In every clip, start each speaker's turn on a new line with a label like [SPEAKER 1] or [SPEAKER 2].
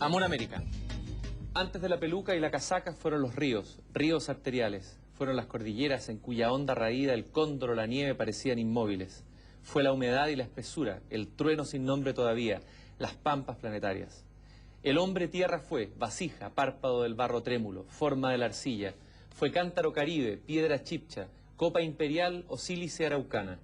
[SPEAKER 1] Amor América. Antes de la peluca y la casaca fueron los ríos, ríos arteriales. Fueron las cordilleras en cuya honda raída el cóndor o la nieve parecían inmóviles. Fue la humedad y la espesura, el trueno sin nombre todavía, las pampas planetarias. El hombre tierra fue, vasija, párpado del barro trémulo, forma de la arcilla. Fue cántaro caribe, piedra chipcha, copa imperial o sílice araucana.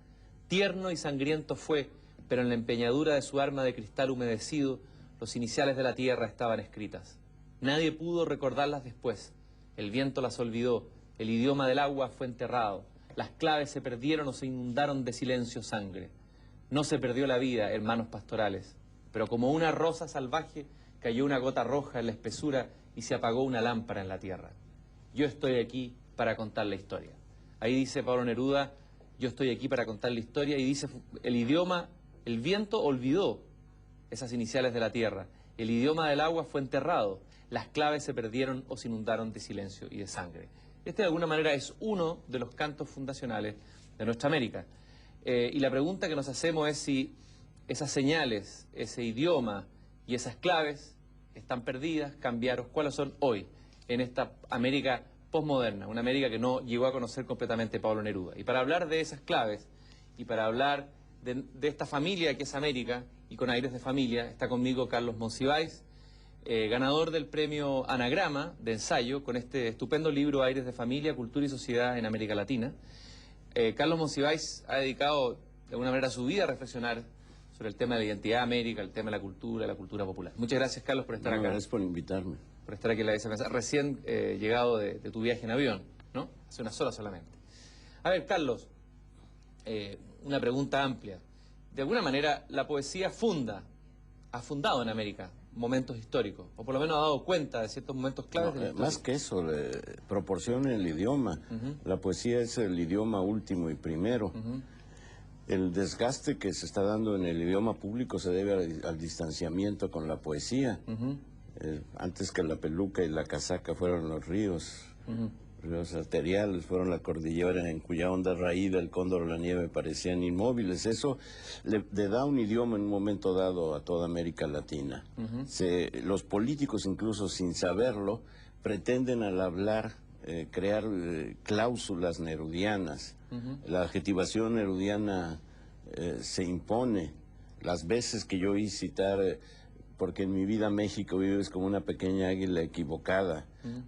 [SPEAKER 1] Tierno y sangriento fue, pero en la empeñadura de su arma de cristal humedecido, los iniciales de la tierra estaban escritas. Nadie pudo recordarlas después. El viento las olvidó, el idioma del agua fue enterrado. Las claves se perdieron o se inundaron de silencio sangre. No se perdió la vida, hermanos pastorales, pero como una rosa salvaje cayó una gota roja en la espesura y se apagó una lámpara en la tierra. Yo estoy aquí para contar la historia. Ahí dice Pablo Neruda, yo estoy aquí para contar la historia, y dice el idioma, el viento olvidó esas iniciales de la tierra. El idioma del agua fue enterrado. Las claves se perdieron o se inundaron de silencio y de sangre. Este de alguna manera es uno de los cantos fundacionales de nuestra América. Y la pregunta que nos hacemos es si esas señales, ese idioma y esas claves están perdidas, cambiaron, cuáles son hoy en esta América posmoderna, una América que no llegó a conocer completamente Pablo Neruda. Y para hablar de esas claves y para hablar de esta familia que es América y con aires de familia, está conmigo Carlos Monsiváis, ganador del premio Anagrama de ensayo con este estupendo libro Aires de Familia, Cultura y Sociedad en América Latina. Carlos Monsiváis ha dedicado de alguna manera su vida a reflexionar sobre el tema de la identidad de América, el tema de la cultura popular. Muchas gracias, Carlos, por estar acá.
[SPEAKER 2] Gracias por invitarme.
[SPEAKER 1] Por estar aquí en la SMSA, recién llegado de tu viaje en avión, ¿no? Hace unas horas solamente. A ver, Carlos, una pregunta amplia. De alguna manera, la poesía ha fundado en América momentos históricos, o por lo menos ha dado cuenta de ciertos momentos claves de la historia.
[SPEAKER 2] Más que eso, proporciona el idioma. La poesía es el idioma último y primero. El desgaste que se está dando en el idioma público se debe al distanciamiento con la poesía. Antes que la peluca y la casaca fueron los ríos. Ríos arteriales, fueron la cordillera en cuya honda raída el cóndor o la nieve parecían inmóviles. Eso le da un idioma en un momento dado a toda América Latina. Los políticos, incluso sin saberlo, pretenden al hablar crear cláusulas nerudianas. La adjetivación nerudiana se impone. Las veces que yo oí citar porque en mi vida México vives como una pequeña águila equivocada,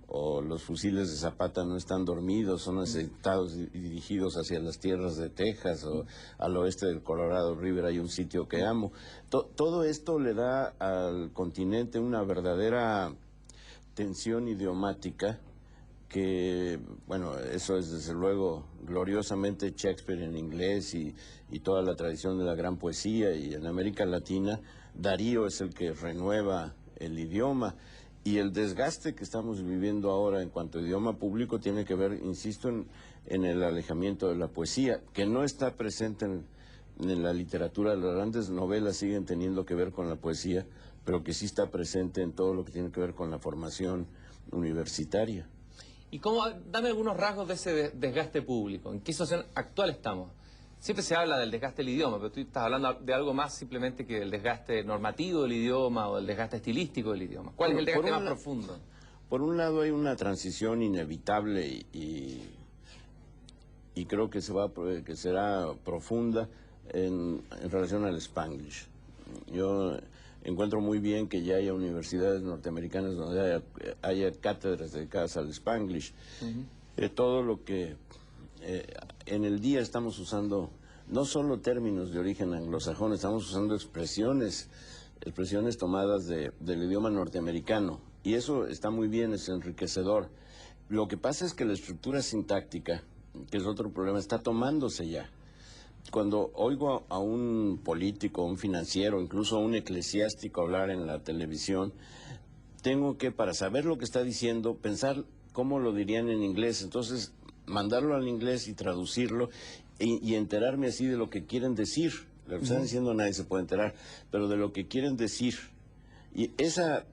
[SPEAKER 2] o los fusiles de Zapata no están dormidos, son asentados y dirigidos hacia las tierras de Texas, o al oeste del Colorado River hay un sitio que amo. Todo esto le da al continente una verdadera tensión idiomática que, bueno, eso es desde luego gloriosamente Shakespeare en inglés y toda la tradición de la gran poesía, y en América Latina Darío es el que renueva el idioma, y el desgaste que estamos viviendo ahora en cuanto a idioma público tiene que ver, insisto, en el alejamiento de la poesía, que no está presente en la literatura. Las grandes novelas siguen teniendo que ver con la poesía, pero que sí está presente en todo lo que tiene que ver con la formación universitaria.
[SPEAKER 1] ¿Y cómo? Dame algunos rasgos de ese desgaste público. ¿En qué situación actual estamos? Siempre se habla del desgaste del idioma, pero tú estás hablando de algo más simplemente que del desgaste normativo del idioma o del desgaste estilístico del idioma. ¿Cuál es el desgaste más profundo? Por
[SPEAKER 2] un lado hay una transición inevitable y creo que será profunda en relación al Spanglish. Yo encuentro muy bien que ya haya universidades norteamericanas donde haya cátedras dedicadas al Spanglish. Todo lo que en el día estamos usando, no solo términos de origen anglosajón, estamos usando expresiones tomadas del idioma norteamericano, y eso está muy bien, es enriquecedor. Lo que pasa es que la estructura sintáctica, que es otro problema, está tomándose ya. Cuando oigo a un político, a un financiero, incluso a un eclesiástico hablar en la televisión, tengo que, para saber lo que está diciendo, pensar cómo lo dirían en inglés. Entonces, mandarlo al inglés y traducirlo y enterarme así de lo que quieren decir. Lo que están diciendo nadie se puede enterar, pero de lo que quieren decir. Y esa,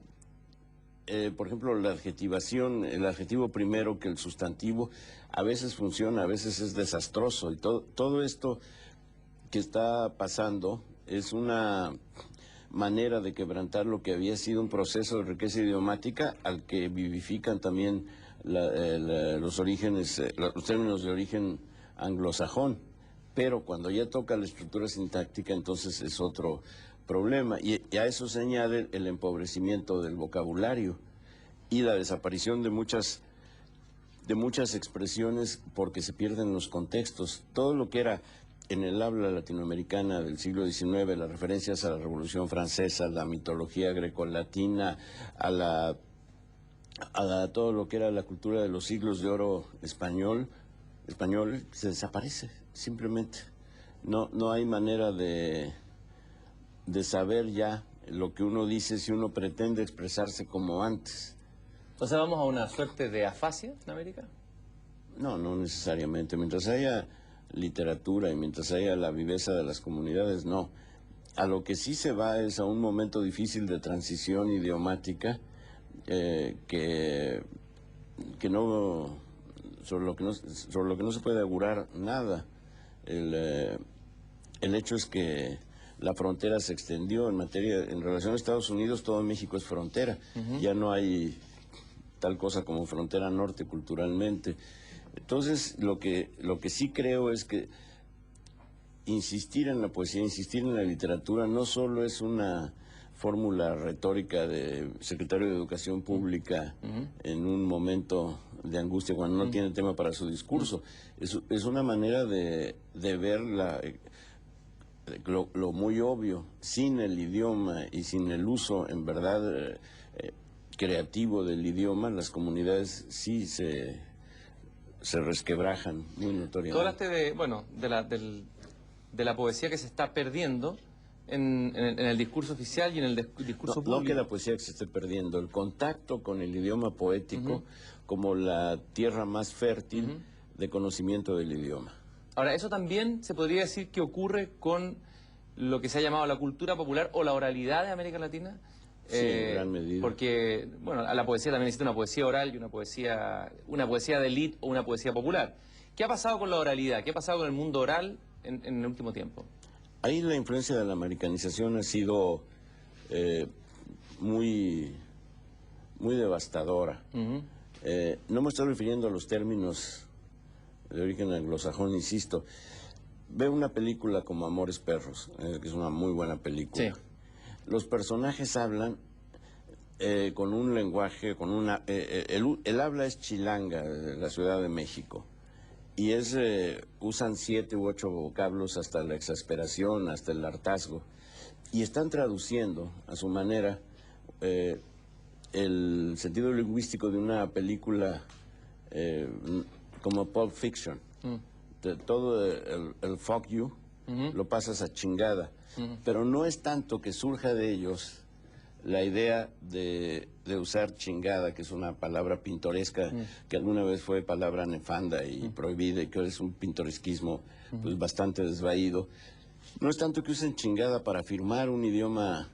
[SPEAKER 2] por ejemplo, la adjetivación, el adjetivo primero que el sustantivo, a veces funciona, a veces es desastroso. Y todo esto que está pasando es una manera de quebrantar lo que había sido un proceso de riqueza idiomática al que vivifican también los orígenes, los términos de origen anglosajón. Pero cuando ya toca la estructura sintáctica, entonces es otro problema. Y a eso se añade el empobrecimiento del vocabulario y la desaparición de muchas expresiones porque se pierden los contextos. Todo lo que era en el habla latinoamericana del siglo XIX, las referencias a la Revolución Francesa, la mitología grecolatina, a todo lo que era la cultura de los siglos de oro español, se desaparece, simplemente. No hay manera de saber ya lo que uno dice si uno pretende expresarse como antes.
[SPEAKER 1] O sea, ¿vamos a una suerte de afasia en América?
[SPEAKER 2] No necesariamente. Mientras haya literatura y mientras haya la viveza de las comunidades, no. A lo que sí se va es a un momento difícil de transición idiomática que no, sobre lo que no se puede augurar nada. El hecho es que la frontera se extendió en relación a Estados Unidos. Todo México es frontera. Ya no hay tal cosa como frontera norte culturalmente. Entonces, lo que sí creo es que insistir en la poesía, insistir en la literatura, no solo es una fórmula retórica de secretario de Educación Pública en un momento de angustia cuando no tiene tema para su discurso. Es una manera de ver lo muy obvio. Sin el idioma y sin el uso, en verdad, creativo del idioma, las comunidades sí se resquebrajan muy notoriamente.
[SPEAKER 1] Tú hablaste de la poesía que se está perdiendo en el discurso oficial y en el discurso público.
[SPEAKER 2] No que la poesía que se esté perdiendo, el contacto con el idioma poético como la tierra más fértil de conocimiento del idioma.
[SPEAKER 1] Ahora, eso también se podría decir que ocurre con lo que se ha llamado la cultura popular o la oralidad de América Latina.
[SPEAKER 2] Sí, en gran medida.
[SPEAKER 1] Porque, bueno, a la poesía también existe una poesía oral y una poesía de élite o una poesía popular. ¿Qué ha pasado con la oralidad? ¿Qué ha pasado con el mundo oral en el último tiempo?
[SPEAKER 2] Ahí la influencia de la americanización ha sido muy devastadora. No me estoy refiriendo a los términos de origen anglosajón, insisto. Veo una película como Amores Perros, que es una muy buena película.
[SPEAKER 1] Sí.
[SPEAKER 2] Los personajes hablan con un lenguaje, el habla es chilanga, de la Ciudad de México, y usan 7 u 8 vocablos hasta la exasperación, hasta el hartazgo, y están traduciendo a su manera el sentido lingüístico de una película como Pulp Fiction. Todo el fuck you lo pasas a chingada. Pero no es tanto que surja de ellos la idea de usar chingada, que es una palabra pintoresca, que alguna vez fue palabra nefanda y prohibida, y que ahora es un pintoresquismo pues, bastante desvaído. No es tanto que usen chingada para afirmar un idioma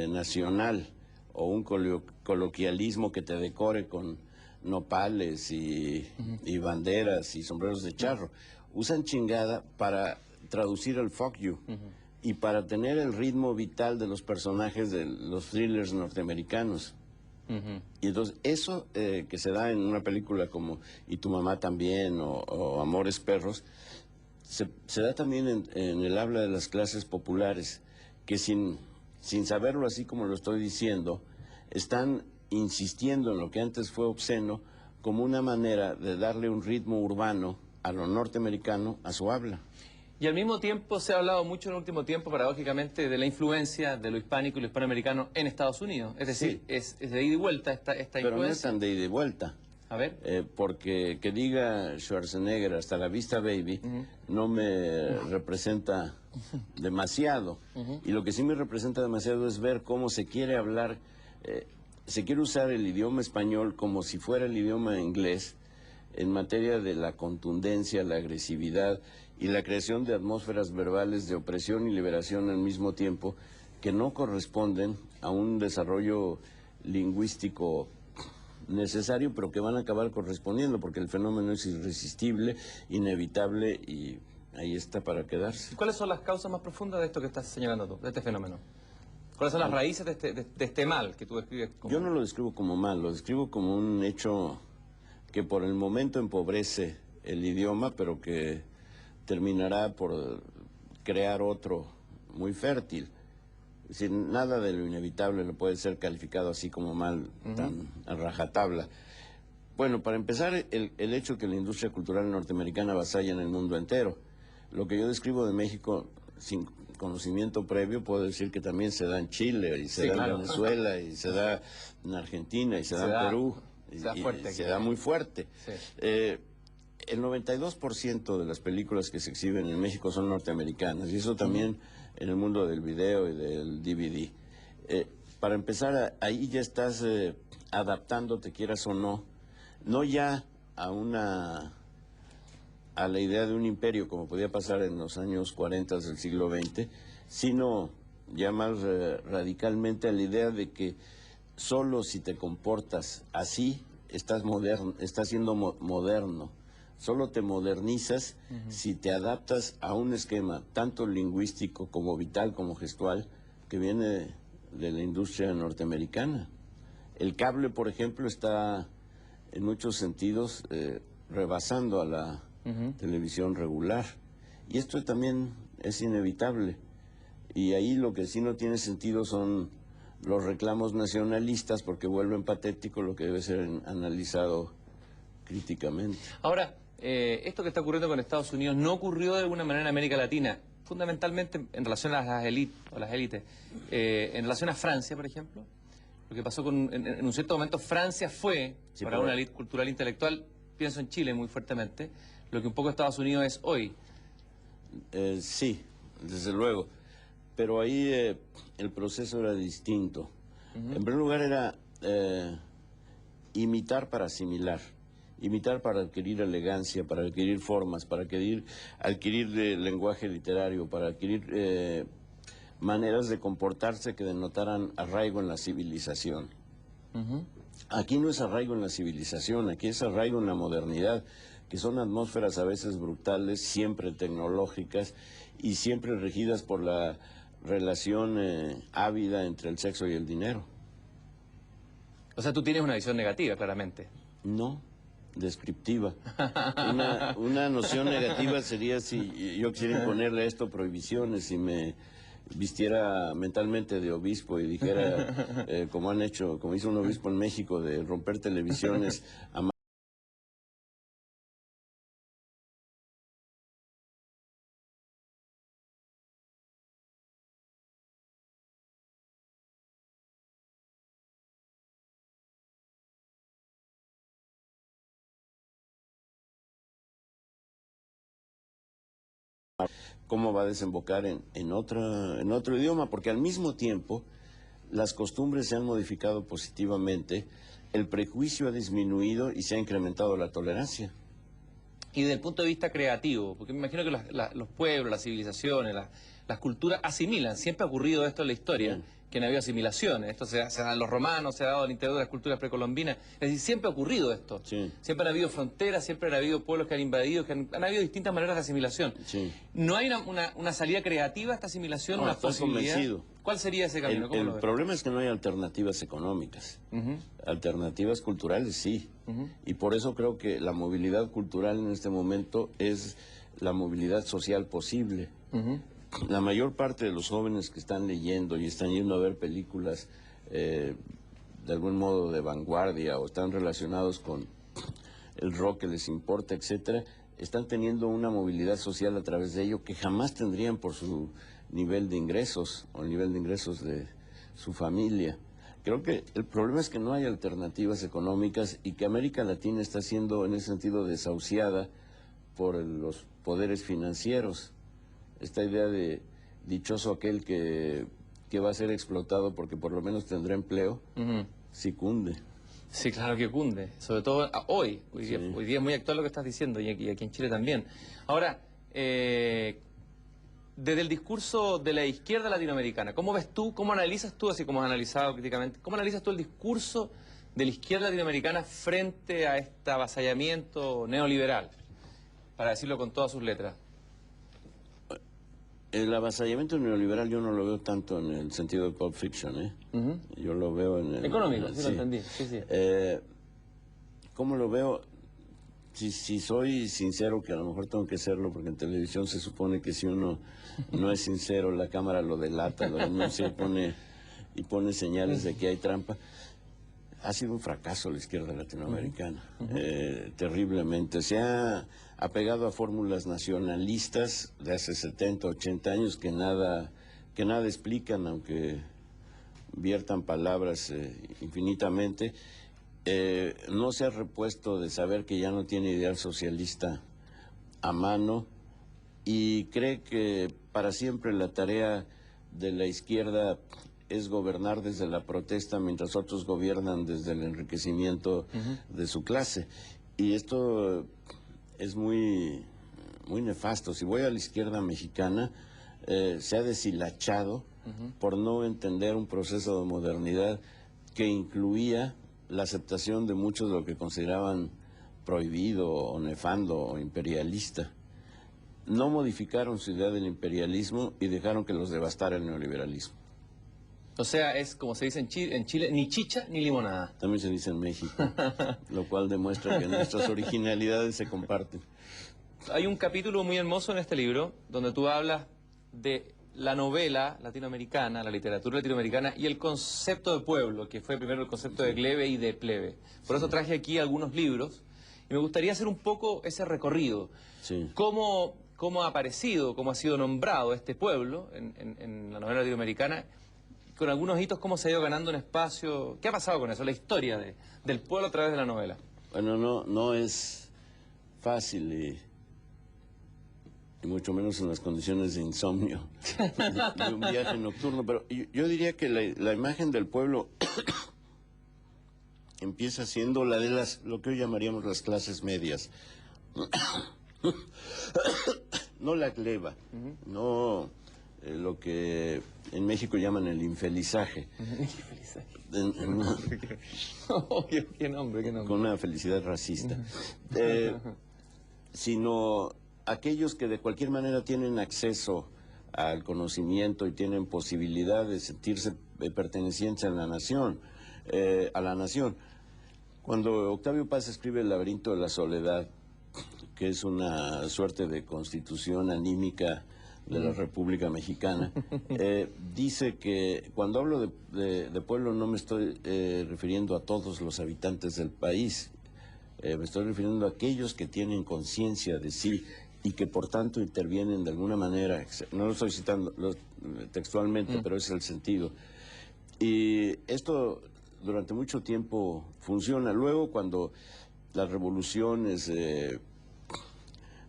[SPEAKER 2] nacional o un coloquialismo que te decore con nopales y banderas y sombreros de charro. Usan chingada para traducir el fuck you. Y para tener el ritmo vital de los personajes de los thrillers norteamericanos. Y entonces eso que se da en una película como Y tu mamá también o Amores Perros, se da también en el habla de las clases populares, que sin saberlo así como lo estoy diciendo, están insistiendo en lo que antes fue obsceno como una manera de darle un ritmo urbano a lo norteamericano, a su habla.
[SPEAKER 1] Y al mismo tiempo se ha hablado mucho en el último tiempo, paradójicamente, de la influencia de lo hispánico y lo hispanoamericano en Estados Unidos. Es decir,
[SPEAKER 2] sí.
[SPEAKER 1] es de ida y vuelta esta influencia.
[SPEAKER 2] Pero no es tan de ida y vuelta.
[SPEAKER 1] A ver.
[SPEAKER 2] Porque que diga Schwarzenegger hasta la vista baby no me representa demasiado. Y lo que sí me representa demasiado es ver cómo se quiere hablar, se quiere usar el idioma español como si fuera el idioma inglés en materia de la contundencia, la agresividad y la creación de atmósferas verbales de opresión y liberación al mismo tiempo que no corresponden a un desarrollo lingüístico necesario, pero que van a acabar correspondiendo, porque el fenómeno es irresistible, inevitable y ahí está para quedarse.
[SPEAKER 1] ¿Cuáles son las causas más profundas de esto que estás señalando tú, de este fenómeno? ¿Cuáles son las raíces de este mal que tú describes?
[SPEAKER 2] Yo no lo describo como mal, lo describo como un hecho que por el momento empobrece el idioma, pero que terminará por crear otro muy fértil. Es decir, nada de lo inevitable lo puede ser calificado así como mal, tan a rajatabla. Bueno, para empezar, el hecho que la industria cultural norteamericana avasalla en el mundo entero. Lo que yo describo de México, sin conocimiento previo, puedo decir que también se da en Chile, y se da en Venezuela, y se da en Argentina, y se da en Perú, y se da muy fuerte.
[SPEAKER 1] Sí.
[SPEAKER 2] El 92% de las películas que se exhiben en México son norteamericanas, y eso también en el mundo del video y del DVD. Para empezar, ahí ya estás adaptándote, quieras o no, no ya a la idea de un imperio, como podía pasar en los años 40 del siglo XX, sino ya más radicalmente a la idea de que solo si te comportas así, estás siendo moderno. Solo te modernizas si te adaptas a un esquema tanto lingüístico como vital, como gestual, que viene de la industria norteamericana. El cable, por ejemplo, está en muchos sentidos rebasando a la televisión regular. Y esto también es inevitable. Y ahí lo que sí no tiene sentido son los reclamos nacionalistas, porque vuelven patético lo que debe ser analizado críticamente.
[SPEAKER 1] Ahora, esto que está ocurriendo con Estados Unidos no ocurrió de alguna manera en América Latina, fundamentalmente en relación a las élites, en relación a Francia, por ejemplo. Lo que pasó en un cierto momento, Francia fue, para una élite cultural intelectual, pienso en Chile muy fuertemente, lo que un poco Estados Unidos es hoy.
[SPEAKER 2] Sí, desde luego. Pero ahí el proceso era distinto. En primer lugar era imitar para asimilar. Imitar para adquirir elegancia, para adquirir formas, para adquirir lenguaje literario, para adquirir maneras de comportarse que denotaran arraigo en la civilización. Aquí no es arraigo en la civilización, aquí es arraigo en la modernidad, que son atmósferas a veces brutales, siempre tecnológicas y siempre regidas por la relación ávida entre el sexo y el dinero.
[SPEAKER 1] O sea, tú tienes una visión negativa, claramente.
[SPEAKER 2] No, descriptiva. Una noción negativa sería si yo quisiera imponerle a esto prohibiciones y me vistiera mentalmente de obispo y dijera, como hizo un obispo en México, de romper televisiones a cómo va a desembocar en otro idioma, porque al mismo tiempo las costumbres se han modificado positivamente, el prejuicio ha disminuido y se ha incrementado la tolerancia.
[SPEAKER 1] Y desde el punto de vista creativo, porque me imagino que los pueblos, las civilizaciones, las culturas asimilan, siempre ha ocurrido esto en la historia, que han habido asimilaciones, esto se da en los romanos, se ha dado al interior de las culturas precolombinas, es decir, siempre ha ocurrido esto, siempre han habido fronteras, siempre han habido pueblos que han invadido, han habido distintas maneras de asimilación. ¿No hay una salida creativa a esta asimilación, una posibilidad?
[SPEAKER 2] Convencido.
[SPEAKER 1] ¿Cuál sería ese camino?
[SPEAKER 2] El problema es que no hay alternativas económicas, alternativas culturales sí, y por eso creo que la movilidad cultural en este momento es la movilidad social posible. La mayor parte de los jóvenes que están leyendo y están yendo a ver películas de algún modo de vanguardia o están relacionados con el rock que les importa, etcétera, están teniendo una movilidad social a través de ello que jamás tendrían por su nivel de ingresos o el nivel de ingresos de su familia. Creo que el problema es que no hay alternativas económicas y que América Latina está siendo en ese sentido desahuciada por los poderes financieros. Esta idea de dichoso aquel que va a ser explotado porque por lo menos tendrá empleo, sí cunde.
[SPEAKER 1] Sí, claro que cunde, sobre todo hoy día es muy actual lo que estás diciendo y aquí en Chile también. Ahora, desde el discurso de la izquierda latinoamericana, ¿cómo ves tú, cómo analizas tú, así como has analizado críticamente, cómo analizas tú el discurso de la izquierda latinoamericana frente a este avasallamiento neoliberal, para decirlo con todas sus letras?
[SPEAKER 2] El avasallamiento neoliberal yo no lo veo tanto en el sentido de Pulp Fiction, ¿eh? Yo lo veo en el...
[SPEAKER 1] Económico, sí, lo entendí. Sí, sí.
[SPEAKER 2] ¿Cómo lo veo? Si soy sincero, que a lo mejor tengo que serlo, porque en televisión se supone que si uno no es sincero, la cámara lo delata, lo denuncia y pone señales de que hay trampa. Ha sido un fracaso la izquierda latinoamericana, terriblemente. Se ha apegado a fórmulas nacionalistas de hace 70, 80 años que nada explican, aunque viertan palabras infinitamente. No se ha repuesto de saber que ya no tiene ideal socialista a mano y cree que para siempre la tarea de la izquierda es gobernar desde la protesta mientras otros gobiernan desde el enriquecimiento de su clase. Y esto es muy nefasto. Si voy a la izquierda mexicana, se ha deshilachado por no entender un proceso de modernidad que incluía la aceptación de muchos de lo que consideraban prohibido o nefando o imperialista. No modificaron su idea del imperialismo y dejaron que los devastara el neoliberalismo.
[SPEAKER 1] O sea, es como se dice en Chile, ni chicha ni limonada.
[SPEAKER 2] También se dice en México, lo cual demuestra que nuestras originalidades se comparten.
[SPEAKER 1] Hay un capítulo muy hermoso en este libro donde tú hablas de la novela latinoamericana, la literatura latinoamericana y el concepto de pueblo, que fue primero el concepto de glebe y de plebe. Por eso traje aquí algunos libros y me gustaría hacer un poco ese recorrido.
[SPEAKER 2] Sí.
[SPEAKER 1] ¿Cómo ha aparecido, cómo ha sido nombrado este pueblo en la novela latinoamericana? Con algunos hitos, cómo se ha ido ganando un espacio. ¿Qué ha pasado con eso? La historia del pueblo a través de la novela.
[SPEAKER 2] Bueno, no es fácil y mucho menos en las condiciones de insomnio de un viaje nocturno, pero yo diría que la imagen del pueblo empieza siendo la de lo que hoy llamaríamos las clases medias. No la gleba, no lo que en México llaman el infelizaje.
[SPEAKER 1] ¿Qué nombre?
[SPEAKER 2] Con una felicidad racista. Sino aquellos que de cualquier manera tienen acceso al conocimiento y tienen posibilidad de sentirse pertenecientes a la nación. Cuando Octavio Paz escribe El laberinto de la soledad, que es una suerte de constitución anímica de la República Mexicana, dice que cuando hablo de pueblo no me estoy refiriendo a todos los habitantes del país, me estoy refiriendo a aquellos que tienen conciencia de sí y que por tanto intervienen de alguna manera, no lo estoy citando textualmente, pero es el sentido. Y esto durante mucho tiempo funciona. Luego cuando las revoluciones,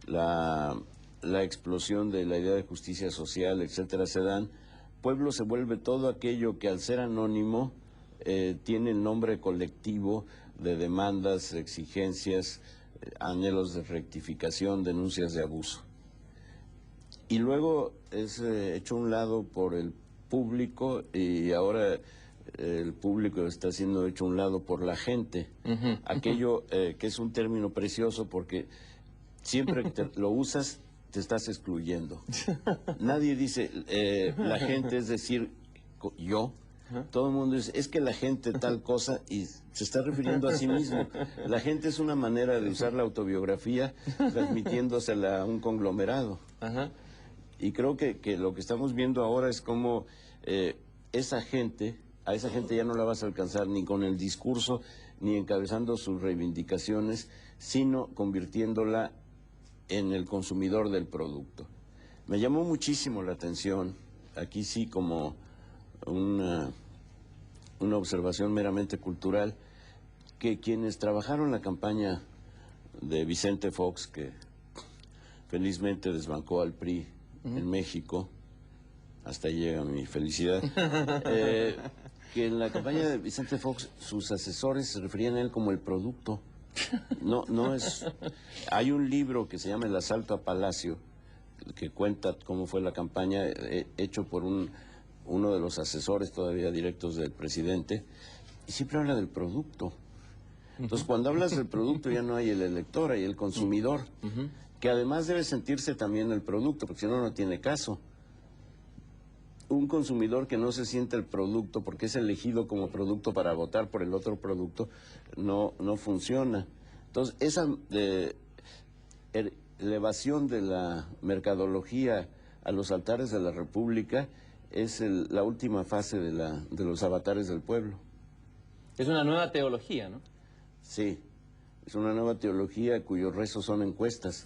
[SPEAKER 2] la explosión de la idea de justicia social, etcétera, se dan, pueblo se vuelve todo aquello que al ser anónimo tiene el nombre colectivo de demandas, exigencias, anhelos de rectificación, denuncias de abuso. Y luego es hecho a un lado por el público y ahora el público está siendo hecho a un lado por la gente. Aquello que es un término precioso porque siempre que lo usas te estás excluyendo. Nadie dice la gente, es decir, yo. Todo el mundo dice, es que la gente tal cosa, y se está refiriendo a sí mismo. La gente es una manera de usar la autobiografía transmitiéndosela a un conglomerado. Y creo que lo que estamos viendo ahora es cómo a esa gente ya no la vas a alcanzar ni con el discurso, ni encabezando sus reivindicaciones, sino convirtiéndola en el consumidor del producto. Me llamó muchísimo la atención, aquí sí como una observación meramente cultural, que quienes trabajaron la campaña de Vicente Fox, que felizmente desbancó al PRI en México, hasta ahí llega mi felicidad, que en la campaña de Vicente Fox sus asesores se referían a él como el producto. No es... Hay un libro que se llama El asalto a Palacio, que cuenta cómo fue la campaña, hecho por uno de los asesores todavía directos del presidente, y siempre habla del producto. Entonces, cuando hablas del producto ya no hay el elector, hay el consumidor, que además debe sentirse también el producto, porque si no, no tiene caso. un consumidor que no se siente el producto porque es elegido como producto para votar por el otro producto, no funciona. Entonces, esa elevación de la mercadología a los altares de la República es la última fase de los avatares del pueblo.
[SPEAKER 1] Es una nueva teología, ¿no?
[SPEAKER 2] Sí, es una nueva teología cuyos rezos son encuestas.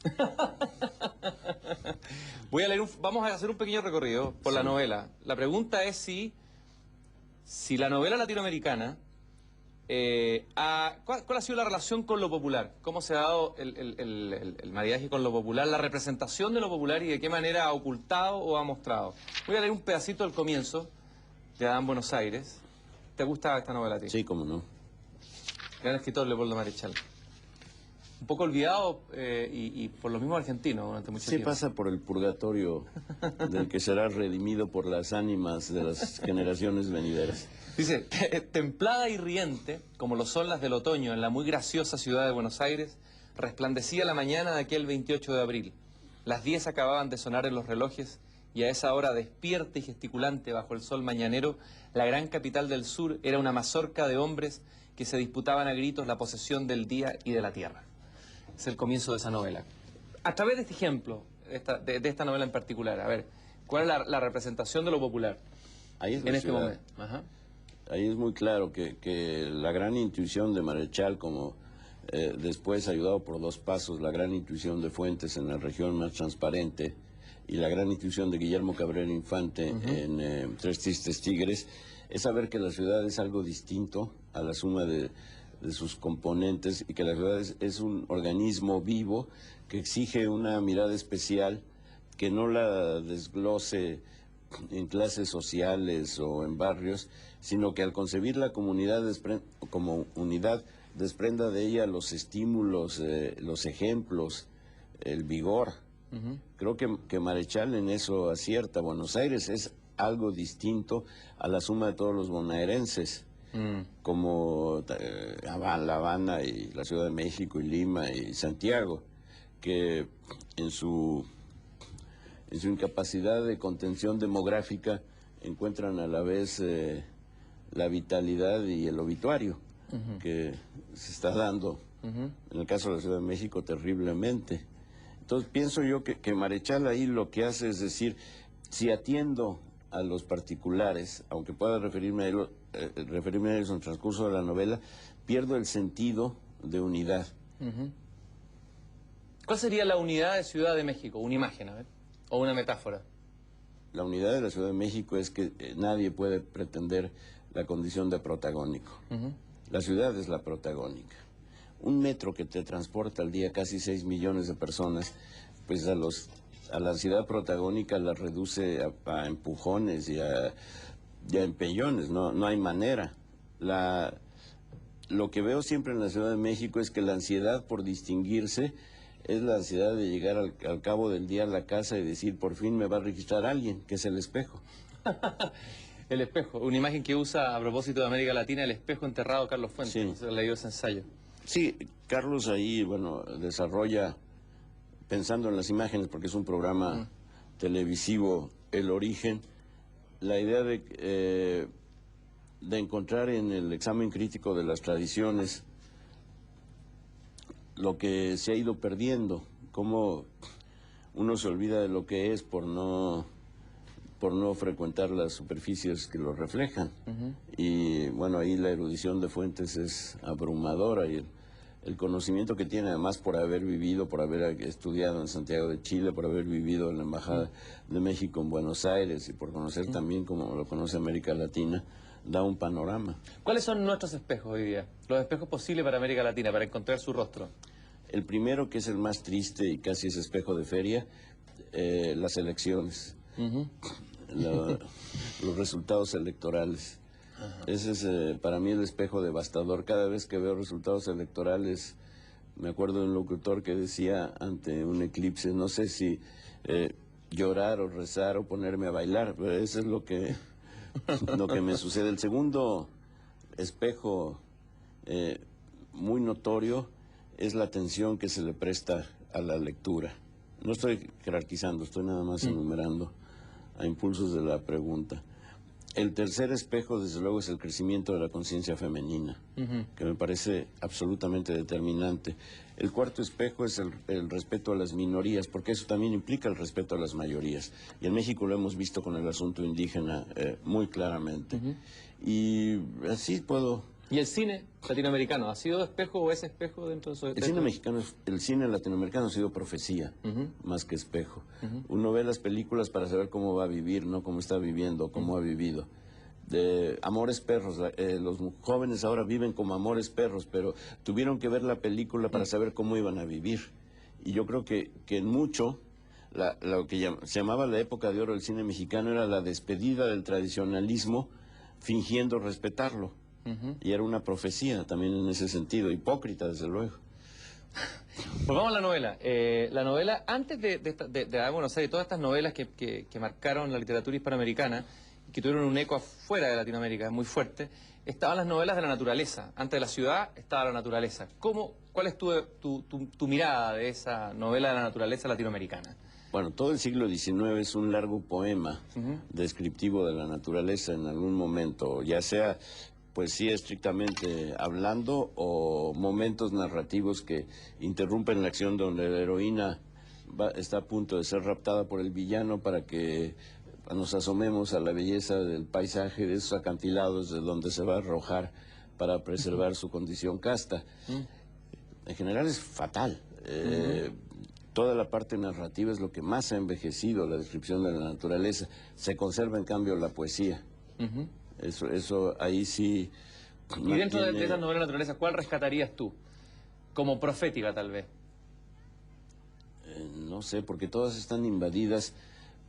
[SPEAKER 1] Vamos a hacer un pequeño recorrido por la novela. La pregunta es si la novela latinoamericana, ¿cuál ha sido la relación con lo popular? ¿Cómo se ha dado el maridaje con lo popular, la representación de lo popular y de qué manera ha ocultado o ha mostrado? Voy a leer un pedacito del comienzo de Adán Buenos Aires. ¿Te gusta esta novela a ti?
[SPEAKER 2] Sí, cómo no.
[SPEAKER 1] Gran escritor Leopoldo Marechal. Un poco olvidado y por los mismos argentinos durante mucho tiempo.
[SPEAKER 2] Sí, pasa por el purgatorio del que será redimido por las ánimas de las generaciones venideras.
[SPEAKER 1] Dice, templada y riente, como lo son las del otoño en la muy graciosa ciudad de Buenos Aires, resplandecía la mañana de aquel 28 de abril. Las 10 acababan de sonar en los relojes y a esa hora despierta y gesticulante bajo el sol mañanero, la gran capital del sur era una mazorca de hombres que se disputaban a gritos la posesión del día y de la tierra. Es el comienzo de esa novela. A través de este ejemplo, de esta novela en particular, a ver, ¿cuál es la representación de lo popular
[SPEAKER 2] Ahí es
[SPEAKER 1] en este momento? Ajá.
[SPEAKER 2] Ahí es muy claro que la gran intuición de Marechal, como después ayudado por Dos Pasos, la gran intuición de Fuentes en La región más transparente y la gran intuición de Guillermo Cabrera Infante en Tres tristes tigres, es saber que la ciudad es algo distinto a la suma de sus componentes y que la ciudad es un organismo vivo que exige una mirada especial, que no la desglose en clases sociales o en barrios, sino que al concebir la comunidad como unidad desprenda de ella los estímulos, los ejemplos, el vigor. Creo que Marechal en eso acierta. Buenos Aires es algo distinto a la suma de todos los bonaerenses, como La Habana y la Ciudad de México y Lima y Santiago, que en su incapacidad de contención demográfica encuentran a la vez la vitalidad y el obituario que se está dando, en el caso de la Ciudad de México, terriblemente. Entonces pienso yo que Marechal ahí lo que hace es decir, si atiendo a los particulares, aunque pueda referirme a ellos en el transcurso de la novela, pierdo el sentido de unidad.
[SPEAKER 1] ¿Cuál sería la unidad de Ciudad de México? Una imagen, a ver, o una metáfora.
[SPEAKER 2] La unidad de la Ciudad de México es que nadie puede pretender la condición de protagónico. La ciudad es la protagónica. Un metro que te transporta al día casi 6 millones de personas, pues a la ciudad protagónica la reduce a empujones y a empellones, no hay manera. Lo que veo siempre en la Ciudad de México es que la ansiedad por distinguirse es la ansiedad de llegar al cabo del día a la casa y decir, por fin me va a registrar alguien, que es el espejo.
[SPEAKER 1] El espejo, una imagen que usa a propósito de América Latina, el espejo enterrado Carlos Fuentes.
[SPEAKER 2] Sí.
[SPEAKER 1] No sé si has leído ese ensayo.
[SPEAKER 2] Sí, Carlos ahí, bueno, desarrolla, pensando en las imágenes, porque es un programa televisivo, El Origen, la idea de encontrar en el examen crítico de las tradiciones lo que se ha ido perdiendo, cómo uno se olvida de lo que es por no frecuentar las superficies que lo reflejan. Y bueno, ahí la erudición de Fuentes es abrumadora y el conocimiento que tiene, además por haber vivido, por haber estudiado en Santiago de Chile, por haber vivido en la Embajada de México en Buenos Aires y por conocer también como lo conoce América Latina, da un panorama.
[SPEAKER 1] ¿Cuáles son nuestros espejos hoy día? Los espejos posibles para América Latina, para encontrar su rostro.
[SPEAKER 2] El primero, que es el más triste y casi es espejo de feria, las elecciones. Los resultados electorales. Ese es para mí el espejo devastador. Cada vez que veo resultados electorales, me acuerdo de un locutor que decía ante un eclipse, no sé si llorar o rezar o ponerme a bailar, pero eso es lo que me sucede. El segundo espejo muy notorio es la atención que se le presta a la lectura. No estoy jerarquizando, estoy nada más enumerando a impulsos de la pregunta. El tercer espejo, desde luego, es el crecimiento de la conciencia femenina, que me parece absolutamente determinante. El cuarto espejo es el respeto a las minorías, porque eso también implica el respeto a las mayorías. Y en México lo hemos visto con el asunto indígena muy claramente. Y así puedo...
[SPEAKER 1] ¿Y el cine latinoamericano ha sido espejo o es espejo dentro de su...
[SPEAKER 2] El cine mexicano, el cine latinoamericano ha sido profecía, más que espejo. Uno ve las películas para saber cómo va a vivir, no cómo está viviendo, cómo ha vivido. De Amores Perros, los jóvenes ahora viven como amores perros, pero tuvieron que ver la película para saber cómo iban a vivir. Y yo creo que en mucho, lo que se llamaba la época de oro del cine mexicano era la despedida del tradicionalismo fingiendo respetarlo. Y era una profecía también en ese sentido, hipócrita desde luego.
[SPEAKER 1] Pues vamos a la novela. La novela, antes bueno, o sea, de todas estas novelas que marcaron la literatura hispanoamericana, que tuvieron un eco afuera de Latinoamérica muy fuerte, estaban las novelas de la naturaleza. Antes de la ciudad estaba la naturaleza. ¿Cuál es tu mirada de esa novela de la naturaleza latinoamericana?
[SPEAKER 2] Bueno, todo el siglo XIX es un largo poema descriptivo de la naturaleza en algún momento, ya sea poesía estrictamente hablando o momentos narrativos que interrumpen la acción donde la heroína está a punto de ser raptada por el villano para que nos asomemos a la belleza del paisaje, de esos acantilados de donde se va a arrojar para preservar su condición casta. En general es fatal. Toda la parte narrativa es lo que más ha envejecido la descripción de la naturaleza. Se conserva, en cambio, la poesía. Eso ahí sí...
[SPEAKER 1] Y dentro de esa novela de naturaleza, ¿cuál rescatarías tú? Como profética, tal vez.
[SPEAKER 2] No sé, porque todas están invadidas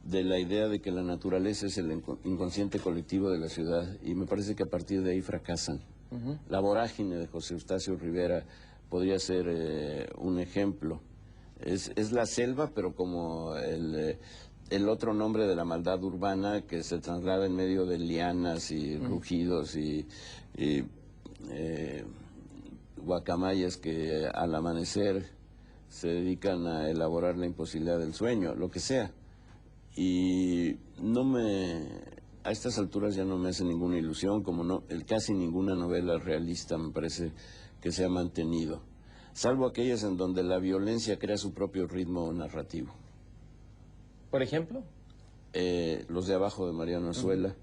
[SPEAKER 2] de la idea de que la naturaleza es el inconsciente colectivo de la ciudad, y me parece que a partir de ahí fracasan. La vorágine de José Eustacio Rivera podría ser un ejemplo. Es la selva, pero como el otro nombre de la maldad urbana que se traslada en medio de lianas y rugidos y guacamayas que al amanecer se dedican a elaborar la imposibilidad del sueño, lo que sea. Y a estas alturas ya no me hace ninguna ilusión, como casi ninguna novela realista me parece que se ha mantenido, salvo aquellas en donde la violencia crea su propio ritmo narrativo.
[SPEAKER 1] ¿Por ejemplo?
[SPEAKER 2] Los de abajo de Mariano Azuela,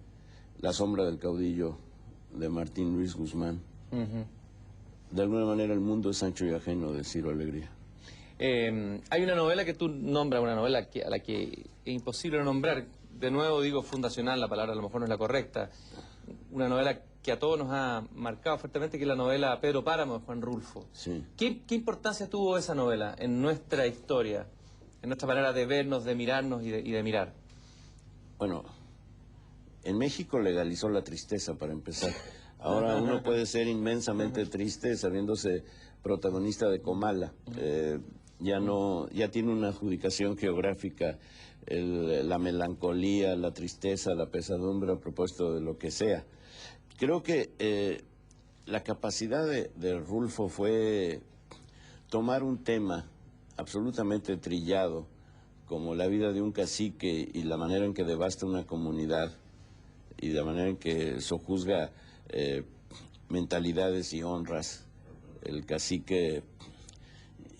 [SPEAKER 2] La sombra del caudillo de Martín Luis Guzmán. De alguna manera El mundo es ancho y ajeno de Ciro Alegría.
[SPEAKER 1] Hay una novela que tú nombras, una novela a la que es imposible nombrar. De nuevo digo fundacional, la palabra a lo mejor no es la correcta. Una novela que a todos nos ha marcado fuertemente, que es la novela Pedro Páramo de Juan Rulfo.
[SPEAKER 2] Sí.
[SPEAKER 1] ¿Qué importancia tuvo esa novela en nuestra historia, en nuestra manera de vernos, de mirarnos y de mirar?
[SPEAKER 2] Bueno, en México legalizó la tristeza, para empezar. Ahora uno puede ser inmensamente triste sabiéndose protagonista de Comala. Ya tiene una adjudicación geográfica, la melancolía, la tristeza, la pesadumbre a propósito de lo que sea. Creo que la capacidad de Rulfo fue tomar un tema absolutamente trillado, como la vida de un cacique y la manera en que devasta una comunidad y la manera en que sojuzga mentalidades y honras. El cacique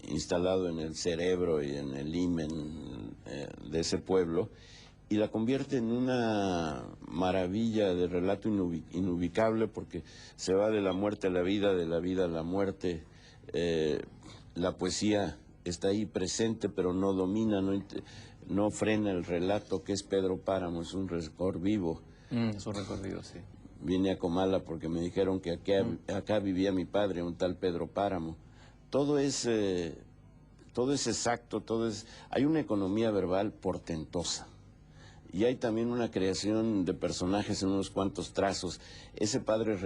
[SPEAKER 2] instalado en el cerebro y en el himen de ese pueblo, y la convierte en una maravilla de relato inubicable, porque se va de la muerte a la vida, de la vida a la muerte. La poesía está ahí presente, pero no domina, no frena el relato, que es Pedro Páramo, es un récord vivo.
[SPEAKER 1] Es un recorrido, sí.
[SPEAKER 2] Vine a Comala porque me dijeron que acá vivía mi padre, un tal Pedro Páramo. Todo es exacto, hay una economía verbal portentosa. Y hay también una creación de personajes en unos cuantos trazos. Ese padre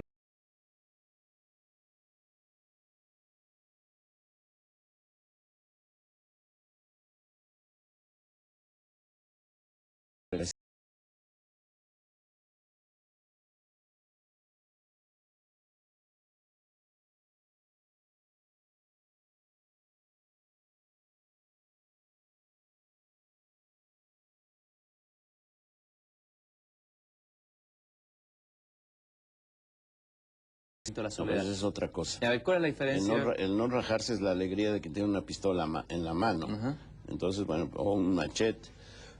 [SPEAKER 1] la
[SPEAKER 2] No,
[SPEAKER 1] soledad.
[SPEAKER 2] pues es otra cosa.
[SPEAKER 1] A ver, ¿cuál es la diferencia?
[SPEAKER 2] El no rajarse es la alegría de que tiene una pistola en la mano. Entonces, bueno, o un machete.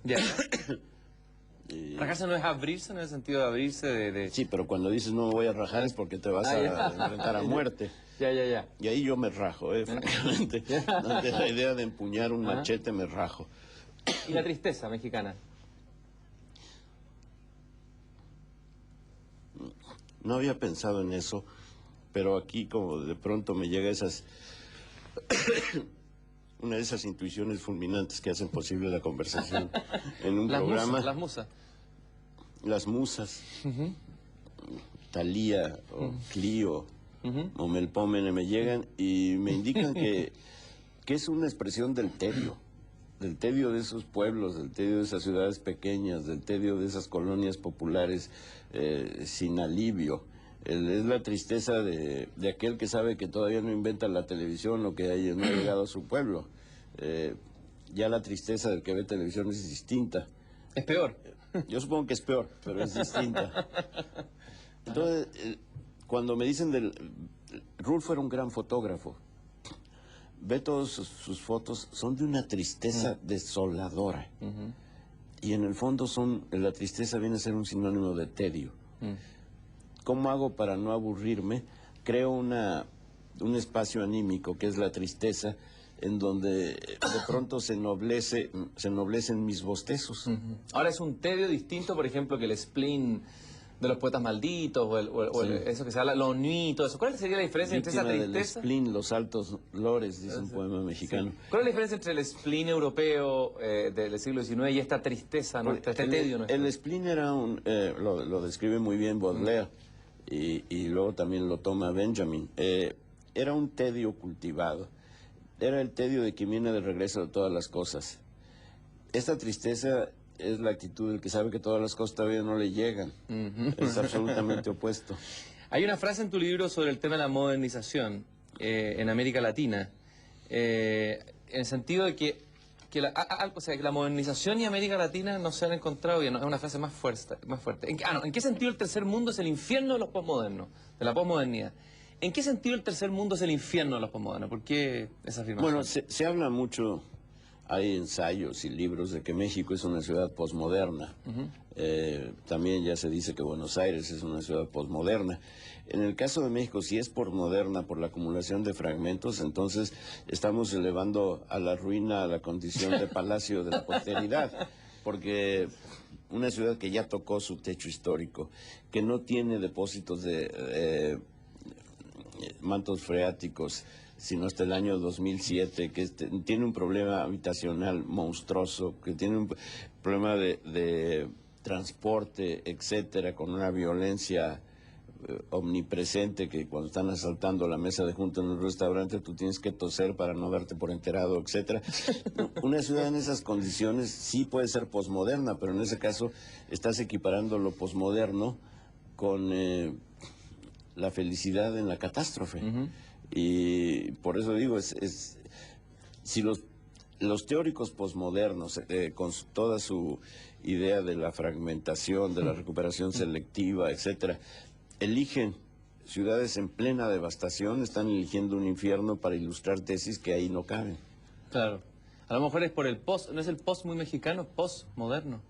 [SPEAKER 1] Ya. Rajarse no es abrirse, en el sentido de abrirse de...
[SPEAKER 2] Sí, pero cuando dices no me voy a rajar es porque te vas a enfrentar a muerte.
[SPEAKER 1] Ya.
[SPEAKER 2] Y ahí yo me rajo, francamente. Ante la idea de empuñar un machete me rajo.
[SPEAKER 1] ¿Y la tristeza mexicana?
[SPEAKER 2] No había pensado en eso, pero aquí como de pronto me llega una de esas intuiciones fulminantes que hacen posible la conversación en un programa.
[SPEAKER 1] Las musas.
[SPEAKER 2] Las musas. Talía o Clio o Melpomene me llegan y me indican que es una expresión del tedio de esos pueblos, del tedio de esas ciudades pequeñas, del tedio de esas colonias populares sin alivio. Es la tristeza de aquel que sabe que todavía no inventa la televisión o que no ha llegado a su pueblo. Ya la tristeza del que ve televisión es distinta.
[SPEAKER 1] Es peor.
[SPEAKER 2] Yo supongo que es peor, pero es distinta. Entonces, cuando me dicen Rulfo era un gran fotógrafo. Ve todas sus fotos, son de una tristeza desoladora. Y en el fondo la tristeza viene a ser un sinónimo de tedio. ¿Cómo hago para no aburrirme? Creo un espacio anímico que es la tristeza, en donde de pronto se ennoblecen mis bostezos.
[SPEAKER 1] Ahora es un tedio distinto, por ejemplo, que el spleen de los poetas malditos, eso que se habla, lo ennui, todo eso. ¿Cuál sería la diferencia entre esa
[SPEAKER 2] Víctima
[SPEAKER 1] tristeza?
[SPEAKER 2] del spleen, los altos lores, dice un poema mexicano.
[SPEAKER 1] Sí. ¿Cuál es la diferencia entre el spleen europeo del siglo XIX y esta tristeza nuestra, este tedio nuestro?
[SPEAKER 2] El spleen era lo describe muy bien Baudelaire, y luego también lo toma Benjamin. Era un tedio cultivado. Era el tedio de quien viene de regreso de todas las cosas. Esta tristeza es la actitud del que sabe que todas las cosas todavía no le llegan. Es absolutamente opuesto.
[SPEAKER 1] Hay una frase en tu libro sobre el tema de la modernización en América Latina, en el sentido de que la modernización y América Latina no se han encontrado bien, ¿no? Es una frase más fuerte. ¿En qué sentido el tercer mundo es el infierno de los posmodernos, de la posmodernidad? ¿En qué sentido el tercer mundo es el infierno de los posmodernos? ¿Por qué esa afirmación?
[SPEAKER 2] Bueno, se habla mucho, hay ensayos y libros de que México es una ciudad posmoderna. También ya se dice que Buenos Aires es una ciudad posmoderna. En el caso de México, si es posmoderna por la acumulación de fragmentos, entonces estamos elevando a la ruina a la condición de palacio de la posteridad, porque una ciudad que ya tocó su techo histórico, que no tiene depósitos de mantos freáticos, sino hasta el año 2007, que tiene un problema habitacional monstruoso, que tiene un problema de transporte, etcétera, con una violencia omnipresente, que cuando están asaltando la mesa de junta en un restaurante tú tienes que toser para no darte por enterado, etcétera. Una ciudad en esas condiciones sí puede ser posmoderna, pero en ese caso estás equiparando lo posmoderno con la felicidad en la catástrofe. Y por eso digo, si los teóricos posmodernos, con toda su idea de la fragmentación, de la recuperación selectiva, etcétera, eligen ciudades en plena devastación, están eligiendo un infierno para ilustrar tesis que ahí no caben.
[SPEAKER 1] Claro. A lo mejor es por el post, ¿no es el post muy mexicano? Postmoderno.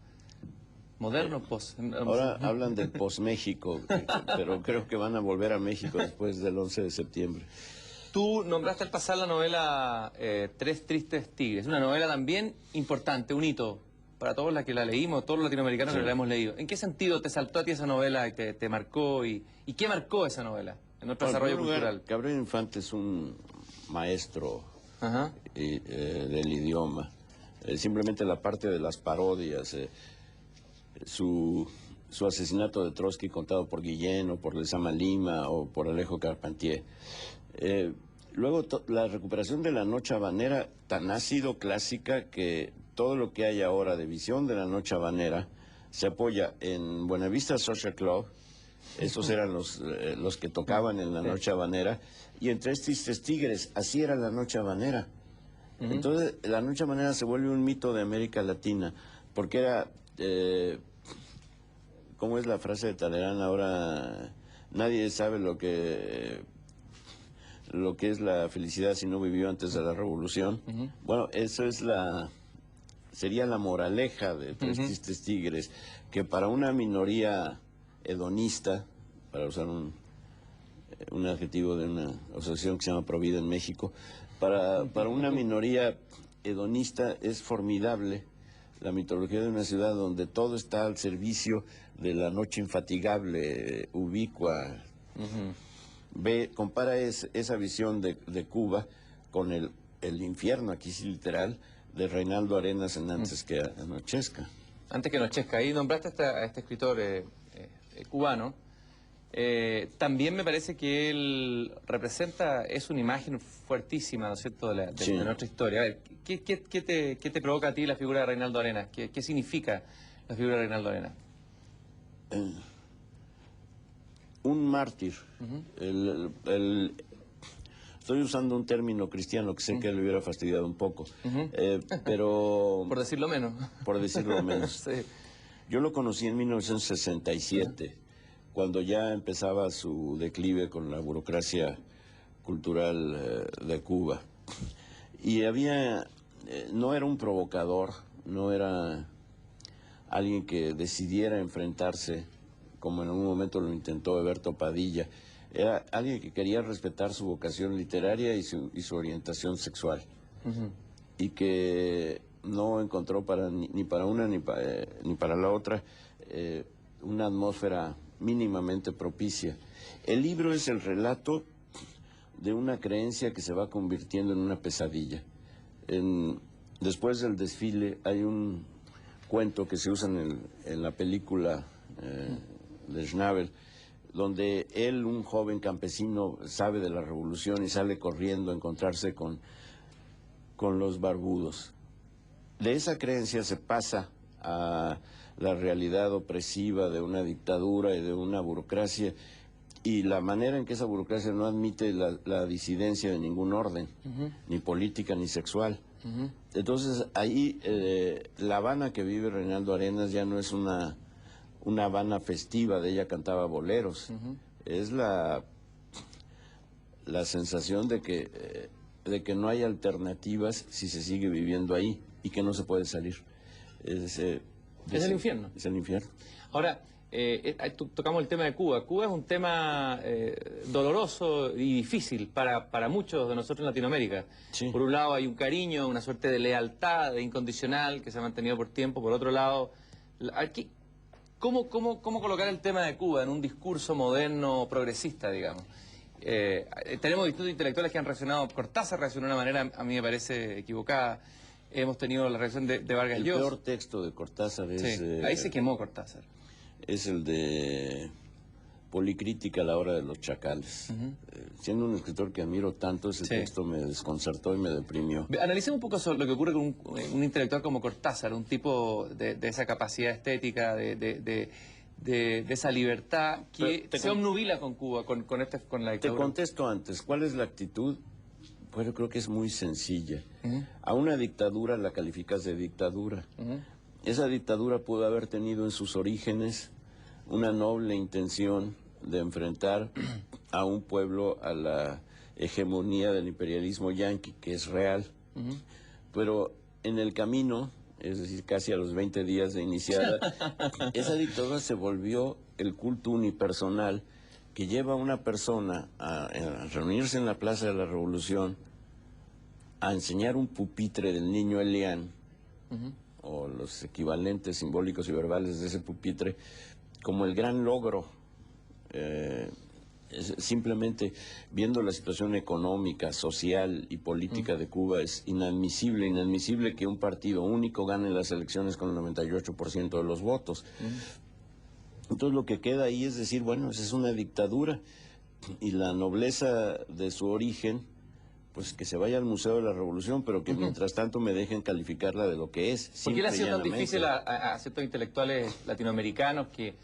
[SPEAKER 1] Moderno, post.
[SPEAKER 2] Ahora hablan del post-México, pero creo que van a volver a México después del 11 de septiembre.
[SPEAKER 1] Tú nombraste al pasar la novela Tres Tristes Tigres, una novela también importante, un hito para todos los que la leímos, todos los latinoamericanos que la hemos leído. ¿En qué sentido te saltó a ti esa novela que te marcó y qué marcó esa novela en nuestro desarrollo cultural?
[SPEAKER 2] Gabriel Infante es un maestro del idioma. Simplemente la parte de las parodias, su asesinato de Trotsky contado por Guillén o por Lezama Lima o por Alejo Carpentier. Luego la recuperación de la noche habanera tan ha sido clásica que todo lo que hay ahora de visión de la noche habanera se apoya en Buenavista Social Club. Esos eran los que tocaban en la noche habanera, y en Tres Tristes Tigres, así era la noche habanera. Entonces la noche habanera se vuelve un mito de América Latina, porque era, ¿cómo es la frase de Talleyrand ahora? nadie sabe lo que es la felicidad si no vivió antes de la revolución. Bueno, eso es sería la moraleja de Tres Tristes Tigres, que para una minoría hedonista, para usar un adjetivo de una asociación que se llama Provida en México, para una minoría hedonista es formidable la mitología de una ciudad donde todo está al servicio de la noche infatigable, ubicua. Compara esa visión de Cuba con el infierno, aquí sí literal, de Reinaldo Arenas en Antes que anochezca.
[SPEAKER 1] Antes que anochezca, ahí nombraste a este escritor cubano. También me parece que él es una imagen fuertísima, ¿no es cierto?, de nuestra historia. A ver, ¿qué te provoca a ti la figura de Reinaldo Arenas? ¿Qué significa la figura de Reinaldo Arenas?
[SPEAKER 2] Un mártir. Estoy usando un término cristiano que sé que le hubiera fastidiado un poco, pero...
[SPEAKER 1] Por decirlo menos.
[SPEAKER 2] Por decirlo menos.
[SPEAKER 1] Sí.
[SPEAKER 2] Yo lo conocí en 1967, cuando ya empezaba su declive con la burocracia cultural de Cuba. Y no era un provocador, no era alguien que decidiera enfrentarse, como en un momento lo intentó Eberto Padilla. Era alguien que quería respetar su vocación literaria y su orientación sexual. Y que no encontró ni para una ni para la otra una atmósfera mínimamente propicia. El libro es el relato de una creencia que se va convirtiendo en una pesadilla. Después del desfile hay un cuento que se usa en la película de Schnabel, donde él, un joven campesino, sabe de la revolución y sale corriendo a encontrarse con los barbudos. De esa creencia se pasa a la realidad opresiva de una dictadura y de una burocracia, y la manera en que esa burocracia no admite la disidencia de ningún orden, ni política ni sexual. Entonces ahí la Habana que vive Reinaldo Arenas ya no es una Habana festiva, de ella cantaba boleros. Es la sensación de que no hay alternativas si se sigue viviendo ahí y que no se puede salir.
[SPEAKER 1] Es el infierno.
[SPEAKER 2] Es el infierno.
[SPEAKER 1] Ahora, tocamos el tema de Cuba. Cuba es un tema doloroso y difícil para muchos de nosotros en Latinoamérica.
[SPEAKER 2] Sí.
[SPEAKER 1] Por un lado hay un cariño, una suerte de lealtad incondicional que se ha mantenido por tiempo. Por otro lado, aquí, ¿cómo colocar el tema de Cuba en un discurso moderno, progresista, digamos? Tenemos distintos intelectuales que han reaccionado. Cortázar reaccionó de una manera, a mí me parece, equivocada. Hemos tenido la reacción de Vargas Llosa.
[SPEAKER 2] El peor texto de Cortázar es...
[SPEAKER 1] Sí, ahí se quemó Cortázar.
[SPEAKER 2] Es el de Policrítica a la hora de los chacales. Siendo un escritor que admiro tanto, ese texto me desconcertó y me deprimió.
[SPEAKER 1] Analicemos un poco sobre lo que ocurre con un intelectual como Cortázar, un tipo de esa capacidad estética, de esa libertad que se obnubila con Cuba, con la dictadura.
[SPEAKER 2] Te contesto antes, ¿cuál es la actitud? Pues yo creo que es muy sencilla. A una dictadura la calificas de dictadura. Esa dictadura pudo haber tenido en sus orígenes una noble intención de enfrentar a un pueblo a la hegemonía del imperialismo yanqui, que es real. Pero en el camino, es decir, casi a los 20 días de iniciada, esa dictadura se volvió el culto unipersonal que lleva a una persona a reunirse en la Plaza de la Revolución, a enseñar un pupitre del niño Elián, o los equivalentes simbólicos y verbales de ese pupitre, como el gran logro. Simplemente viendo la situación económica, social y política de Cuba, es inadmisible que un partido único gane las elecciones con el 98% de los votos. Entonces lo que queda ahí es decir, bueno, esa es una dictadura, y la nobleza de su origen, pues que se vaya al Museo de la Revolución, pero que mientras tanto me dejen calificarla de lo que es.
[SPEAKER 1] ¿Por qué le ha sido tan difícil a ciertos intelectuales latinoamericanos que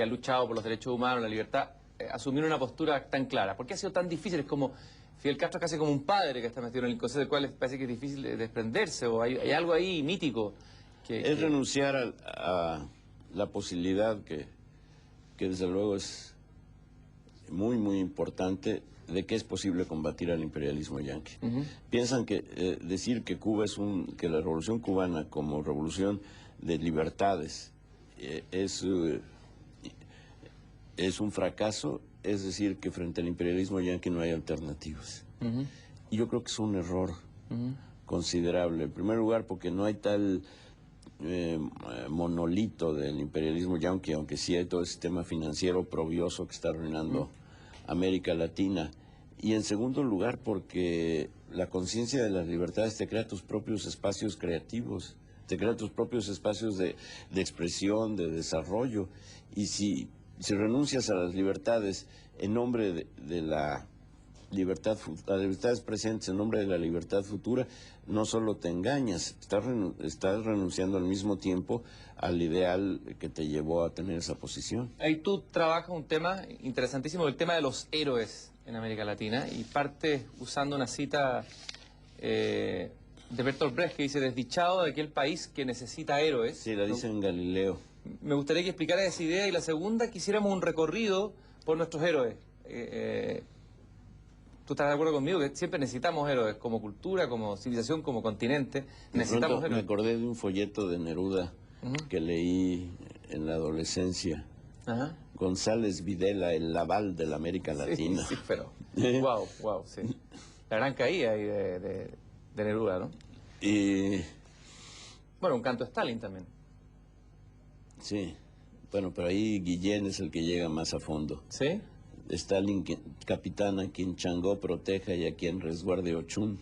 [SPEAKER 1] han luchado por los derechos humanos, la libertad, asumir una postura tan clara? ¿Por qué ha sido tan difícil? Es como Fidel Castro es casi como un padre que está metido en el inconsciente del cual les parece que es difícil desprenderse, o hay algo ahí mítico.
[SPEAKER 2] Es renunciar a la posibilidad que desde luego es muy, muy importante de que es posible combatir al imperialismo yanqui. Piensan que decir que Cuba que la revolución cubana como revolución de libertades es un fracaso, es decir, que frente al imperialismo yanqui no hay alternativas. Y yo creo que es un error considerable. En primer lugar, porque no hay tal monolito del imperialismo yanqui, aunque sí hay todo el sistema financiero oprobioso que está arruinando América Latina. Y en segundo lugar, porque la conciencia de las libertades te crea tus propios espacios creativos, te crea tus propios espacios de expresión, de desarrollo. Y si renuncias a las libertades en nombre de las libertades presentes en nombre de la libertad futura, no solo te engañas, estás renunciando al mismo tiempo al ideal que te llevó a tener esa posición.
[SPEAKER 1] Ahí tú trabajas un tema interesantísimo, el tema de los héroes en América Latina, y parte usando una cita de Bertolt Brecht que dice: desdichado de aquel país que necesita héroes.
[SPEAKER 2] Sí, la dice en Galileo.
[SPEAKER 1] Me gustaría que explicara esa idea, y la segunda, que hiciéramos un recorrido por nuestros héroes. ¿Tú estás de acuerdo conmigo que siempre necesitamos héroes como cultura, como civilización, como continente? Necesitamos héroes.
[SPEAKER 2] Me acordé de un folleto de Neruda que leí en la adolescencia. González Videla, el Laval de la América Latina.
[SPEAKER 1] Sí, pero wow, sí. La gran caída ahí de Neruda, ¿no?
[SPEAKER 2] Y...
[SPEAKER 1] bueno, un canto a Stalin también.
[SPEAKER 2] Sí, bueno, pero ahí Guillén es el que llega más a fondo.
[SPEAKER 1] ¿Sí?
[SPEAKER 2] Stalin, capitán a quien Changó proteja y a quien resguarde Ochun.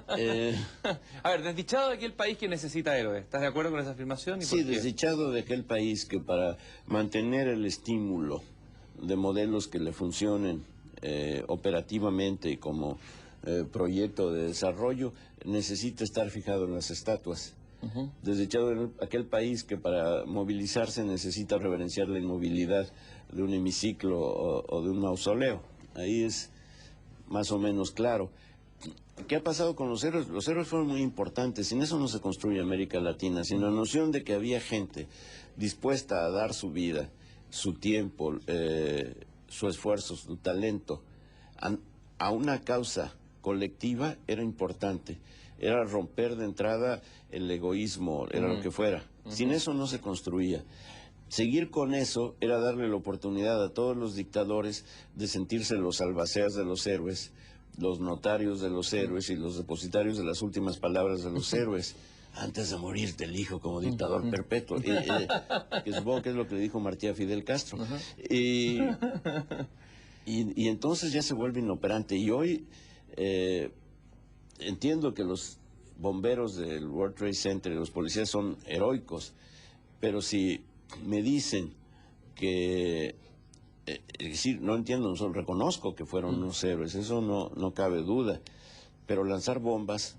[SPEAKER 1] A ver, desdichado de aquel país que necesita héroes. ¿Estás de acuerdo con esa afirmación?
[SPEAKER 2] Sí, desdichado de aquel país que para mantener el estímulo de modelos que le funcionen operativamente y como proyecto de desarrollo, necesita estar fijado en las estatuas. Desdichado de aquel país que para movilizarse necesita reverenciar la inmovilidad de un hemiciclo o de un mausoleo. Ahí es más o menos claro. ¿Qué ha pasado con los héroes? Los héroes fueron muy importantes. Sin eso no se construye América Latina. Sin la noción de que había gente dispuesta a dar su vida, su tiempo, su esfuerzo, su talento a una causa colectiva, era importante. Era romper de entrada el egoísmo, era lo que fuera. Sin eso no se construía. Seguir con eso era darle la oportunidad a todos los dictadores de sentirse los albaceas de los héroes, los notarios de los héroes y los depositarios de las últimas palabras de los héroes. Antes de morir te elijo como dictador perpetuo. Que supongo que es lo que le dijo Martí a Fidel Castro. Y entonces ya se vuelve inoperante. Y hoy entiendo que los bomberos del World Trade Center y los policías son heroicos, pero si me dicen que, es decir, no entiendo, no reconozco que fueron unos héroes, eso no cabe duda, pero lanzar bombas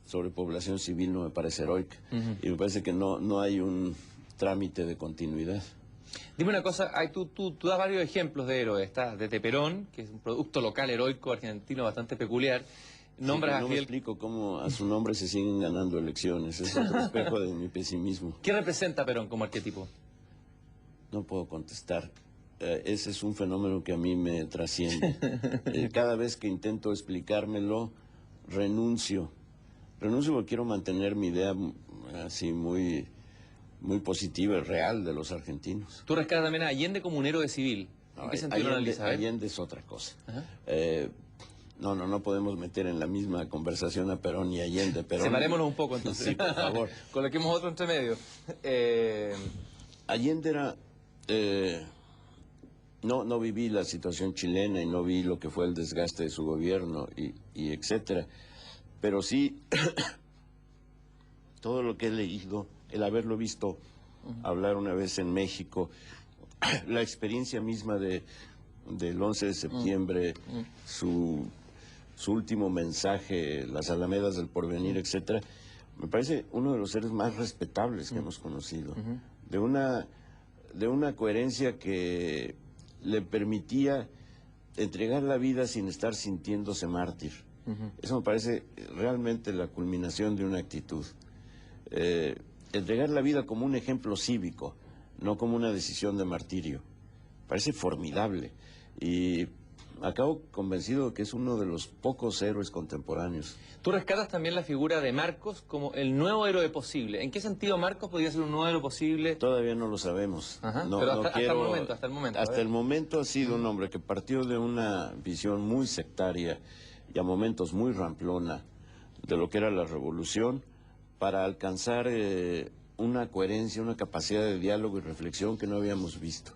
[SPEAKER 2] sobre población civil no me parece heroica, y me parece que no hay un trámite de continuidad.
[SPEAKER 1] Dime una cosa, tú das varios ejemplos de héroes. Está desde Perón, que es un producto local heroico argentino bastante peculiar. Nombras
[SPEAKER 2] no me explico cómo a su nombre se siguen ganando elecciones, es otro espejo de mi pesimismo.
[SPEAKER 1] ¿Qué representa Perón como arquetipo?
[SPEAKER 2] No puedo contestar. Ese es un fenómeno que a mí me trasciende. Cada vez que intento explicármelo, renuncio. Renuncio porque quiero mantener mi idea así muy positiva y real de los argentinos.
[SPEAKER 1] Tú rescatas también a Allende como un héroe civil. ¿En qué sentido lo analizas?
[SPEAKER 2] Allende es otra cosa. No podemos meter en la misma conversación a Perón y Allende.
[SPEAKER 1] Separémonos un poco entonces.
[SPEAKER 2] Sí, por favor.
[SPEAKER 1] Coloquemos otro entre medio.
[SPEAKER 2] Allende era... no viví la situación chilena y no vi lo que fue el desgaste de su gobierno y etcétera. Pero sí, todo lo que he leído, el haberlo visto hablar una vez en México, la experiencia misma del 11 de septiembre, su último mensaje, las alamedas del porvenir, etcétera, me parece uno de los seres más respetables que hemos conocido, de una coherencia que le permitía entregar la vida sin estar sintiéndose mártir. Eso me parece realmente la culminación de una actitud. Entregar la vida como un ejemplo cívico, no como una decisión de martirio. Parece formidable. y acabo convencido de que es uno de los pocos héroes contemporáneos.
[SPEAKER 1] Tú rescatas también la figura de Marcos como el nuevo héroe posible. ¿En qué sentido Marcos podría ser un nuevo héroe posible?
[SPEAKER 2] Todavía no lo sabemos.
[SPEAKER 1] Ajá,
[SPEAKER 2] No,
[SPEAKER 1] pero
[SPEAKER 2] no
[SPEAKER 1] hasta el momento, hasta el momento.
[SPEAKER 2] Hasta el momento ha sido un hombre que partió de una visión muy sectaria y a momentos muy ramplona de lo que era la revolución para alcanzar una coherencia, una capacidad de diálogo y reflexión que no habíamos visto.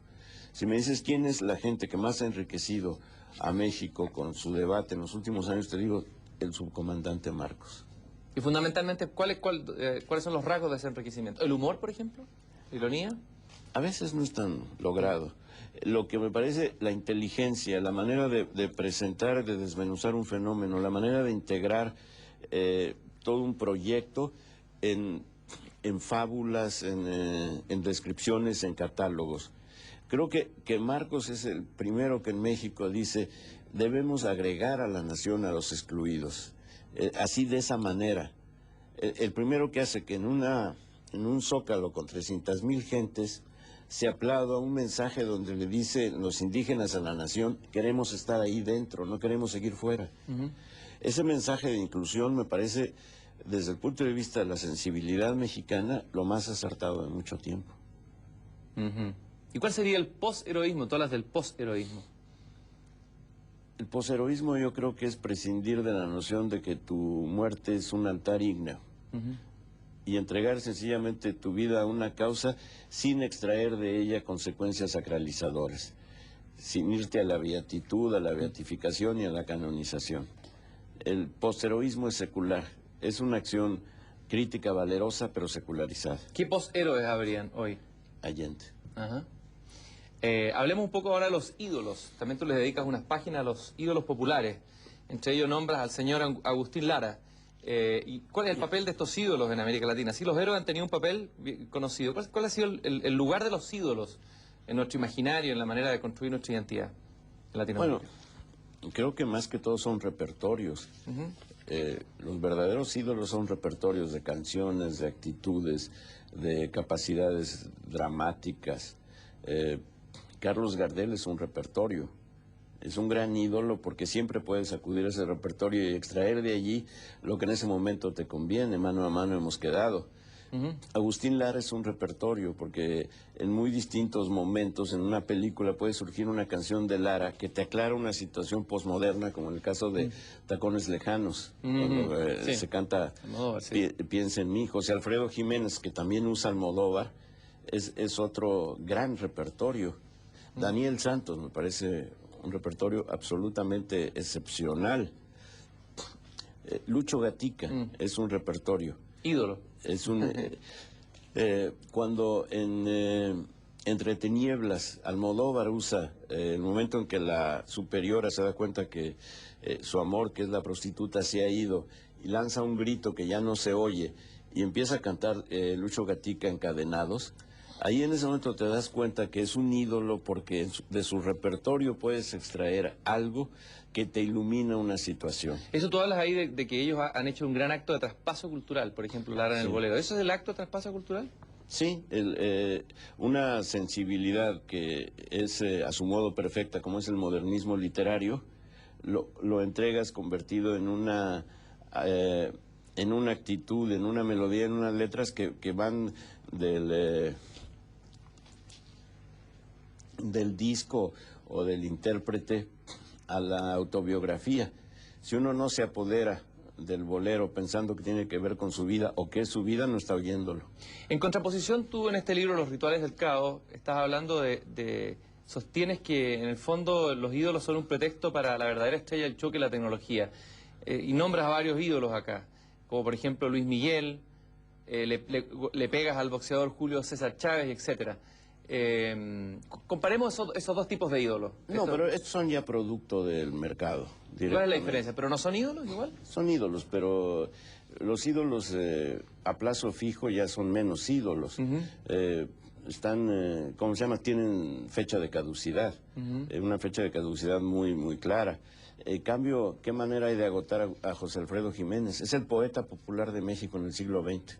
[SPEAKER 2] Si me dices quién es la gente que más ha enriquecido a México con su debate en los últimos años, te digo, el subcomandante Marcos.
[SPEAKER 1] Y fundamentalmente, ¿cuáles son los rasgos de ese enriquecimiento? ¿El humor, por ejemplo? ¿Ironía?
[SPEAKER 2] A veces no es tan logrado. Lo que me parece la inteligencia, la manera de presentar, de desmenuzar un fenómeno, la manera de integrar todo un proyecto en fábulas, en descripciones, en catálogos. Creo que Marcos es el primero que en México dice, debemos agregar a la nación a los excluidos, así de esa manera. El primero que hace que en un zócalo con 300,000 gentes se aplauda un mensaje donde le dice los indígenas a la nación, queremos estar ahí dentro, no queremos seguir fuera. Ese mensaje de inclusión me parece, desde el punto de vista de la sensibilidad mexicana, lo más acertado de mucho tiempo.
[SPEAKER 1] ¿Y cuál sería el posheroísmo? Tú hablas del posheroísmo.
[SPEAKER 2] El posheroísmo yo creo que es prescindir de la noción de que tu muerte es un altar ígneo y entregar sencillamente tu vida a una causa sin extraer de ella consecuencias sacralizadoras, sin irte a la beatitud, a la beatificación y a la canonización. El posheroísmo es secular, es una acción crítica, valerosa, pero secularizada.
[SPEAKER 1] ¿Qué poshéroes habrían hoy?
[SPEAKER 2] Allende.
[SPEAKER 1] Ajá. Hablemos un poco ahora de los ídolos. También tú les dedicas unas páginas a los ídolos populares. Entre ellos nombras al señor Agustín Lara. ¿Y cuál es el papel de estos ídolos en América Latina? Sí, los héroes han tenido un papel conocido. ¿Cuál ha sido el lugar de los ídolos en nuestro imaginario, en la manera de construir nuestra identidad en Latinoamérica?
[SPEAKER 2] Bueno, creo que más que todo son repertorios. Los verdaderos ídolos son repertorios de canciones, de actitudes, de capacidades dramáticas. Carlos Gardel es un repertorio, es un gran ídolo porque siempre puedes acudir a ese repertorio y extraer de allí lo que en ese momento te conviene. Mano a mano hemos quedado. Agustín Lara es un repertorio porque en muy distintos momentos en una película puede surgir una canción de Lara que te aclara una situación posmoderna, como en el caso de Tacones Lejanos, cuando se canta
[SPEAKER 1] Almodóvar, sí.
[SPEAKER 2] Piensa en mí. José Alfredo Jiménez, que también usa Almodóvar, es otro gran repertorio. Daniel Santos me parece un repertorio absolutamente excepcional. Lucho Gatica es un repertorio.
[SPEAKER 1] Ídolo.
[SPEAKER 2] Es un cuando en Entre Tinieblas Almodóvar usa el momento en que la superiora se da cuenta que su amor, que es la prostituta, se ha ido y lanza un grito que ya no se oye y empieza a cantar Lucho Gatica Encadenados. Ahí en ese momento te das cuenta que es un ídolo porque de su repertorio puedes extraer algo que te ilumina una situación.
[SPEAKER 1] Eso tú hablas ahí de que ellos han hecho un gran acto de traspaso cultural, por ejemplo, Lara en el Bolero. ¿Eso es el acto de traspaso cultural?
[SPEAKER 2] Sí, una sensibilidad que es a su modo perfecta, como es el modernismo literario, lo entregas convertido en una actitud, en una melodía, en unas letras que van del disco o del intérprete a la autobiografía. Si uno no se apodera del bolero pensando que tiene que ver con su vida o que es su vida, no está oyéndolo.
[SPEAKER 1] En contraposición, tú en este libro, Los Rituales del Caos, estás hablando sostienes que en el fondo los ídolos son un pretexto para la verdadera estrella del choque y la tecnología. Y nombras a varios ídolos acá, como por ejemplo Luis Miguel, le pegas al boxeador Julio César Chávez, etcétera. Comparemos esos dos tipos de ídolos.
[SPEAKER 2] No, pero estos son ya producto del mercado.
[SPEAKER 1] ¿Cuál es la diferencia? ¿Pero no son ídolos igual?
[SPEAKER 2] Son ídolos, pero los ídolos a plazo fijo ya son menos ídolos. Están, ¿cómo se llama? Tienen fecha de caducidad, una fecha de caducidad muy, muy clara. En cambio, ¿qué manera hay de agotar a José Alfredo Jiménez? Es el poeta popular de México en el siglo XX.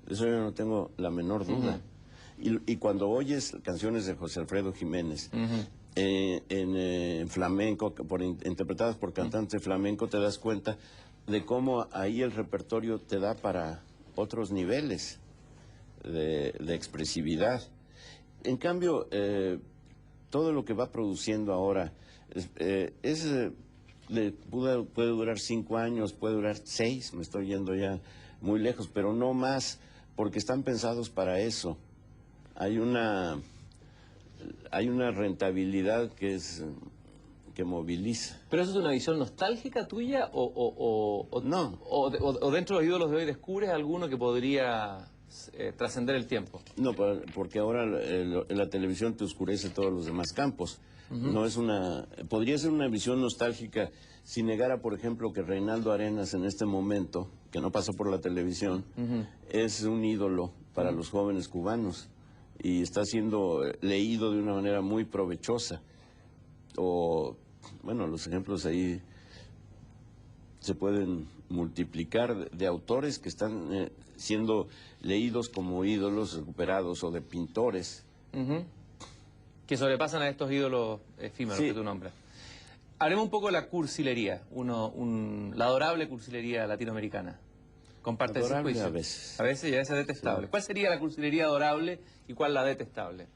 [SPEAKER 2] De eso yo no tengo la menor duda. Y cuando oyes canciones de José Alfredo Jiménez, en flamenco, interpretadas por cantantes de flamenco, te das cuenta de cómo ahí el repertorio te da para otros niveles de expresividad. En cambio, todo lo que va produciendo ahora puede durar 5 años, puede durar 6, me estoy yendo ya muy lejos, pero no más, porque están pensados para eso. Hay una rentabilidad que moviliza.
[SPEAKER 1] ¿Pero eso es una visión nostálgica tuya
[SPEAKER 2] No.
[SPEAKER 1] o dentro de los ídolos de hoy descubres alguno que podría trascender el tiempo?
[SPEAKER 2] No, porque ahora la televisión te oscurece todos los demás campos. No es podría ser una visión nostálgica si negara, por ejemplo, que Reinaldo Arenas en este momento, que no pasó por la televisión, es un ídolo para los jóvenes cubanos y está siendo leído de una manera muy provechosa. O, bueno, los ejemplos ahí se pueden multiplicar de autores que están siendo leídos como ídolos recuperados, o de pintores.
[SPEAKER 1] Que sobrepasan a estos ídolos efímeros que tú nombras. Hablemos un poco de la cursilería, la adorable cursilería latinoamericana. Comparte ese juicio.
[SPEAKER 2] A veces.
[SPEAKER 1] A veces y a veces detestable. Sí. ¿Cuál sería la cursilería adorable y cuál la detestable?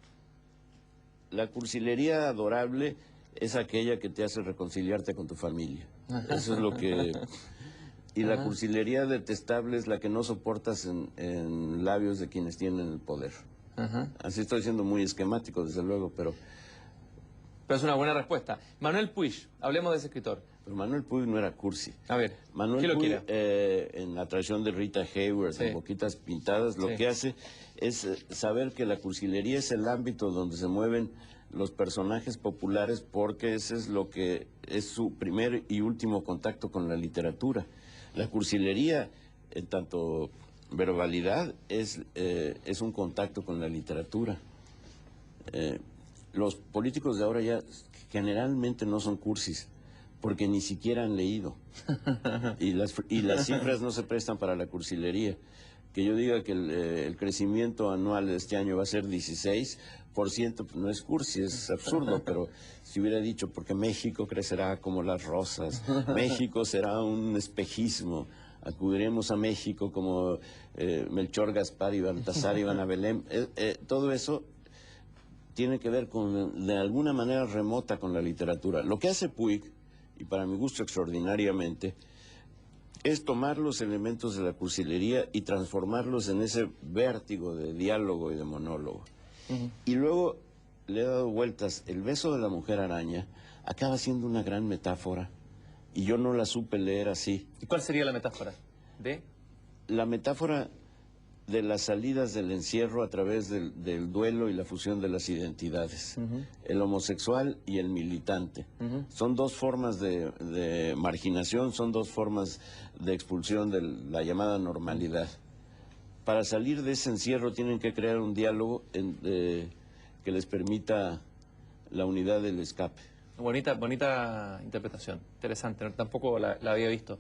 [SPEAKER 2] La cursilería adorable es aquella que te hace reconciliarte con tu familia. Eso es lo que... Y la cursilería detestable es la que no soportas en labios de quienes tienen el poder. Así estoy siendo muy esquemático, desde luego, pero...
[SPEAKER 1] Pero es una buena respuesta. Manuel Puig, hablemos de ese escritor.
[SPEAKER 2] Pero Manuel Puig no era cursi.
[SPEAKER 1] A ver,
[SPEAKER 2] Manuel Puig, en la tradición de Rita Hayworth, en Boquitas Pintadas, lo que hace es saber que la cursilería es el ámbito donde se mueven los personajes populares, porque ese es lo que es su primer y último contacto con la literatura. La cursilería, en tanto verbalidad, es un contacto con la literatura. Los políticos de ahora ya generalmente no son cursis, porque ni siquiera han leído. Y las cifras no se prestan para la cursilería. Que yo diga que el crecimiento anual de este año va a ser 16%, pues no es cursi, es absurdo, pero si hubiera dicho, porque México crecerá como las rosas, México será un espejismo, acudiremos a México como Melchor, Gaspar y Baltasar iban a Belén, todo eso tiene que ver de alguna manera remota con la literatura. Lo que hace Puig, y para mi gusto extraordinariamente, es tomar los elementos de la cursilería y transformarlos en ese vértigo de diálogo y de monólogo. Y luego le he dado vueltas. El beso de la mujer araña acaba siendo una gran metáfora, y yo no la supe leer así.
[SPEAKER 1] ¿Y cuál sería la metáfora?
[SPEAKER 2] La metáfora de las salidas del encierro a través del duelo y la fusión de las identidades. El homosexual y el militante. Son dos formas de marginación, son dos formas de expulsión de la llamada normalidad. Para salir de ese encierro tienen que crear un diálogo que les permita la unidad del escape.
[SPEAKER 1] Bonita interpretación, interesante, tampoco la había visto.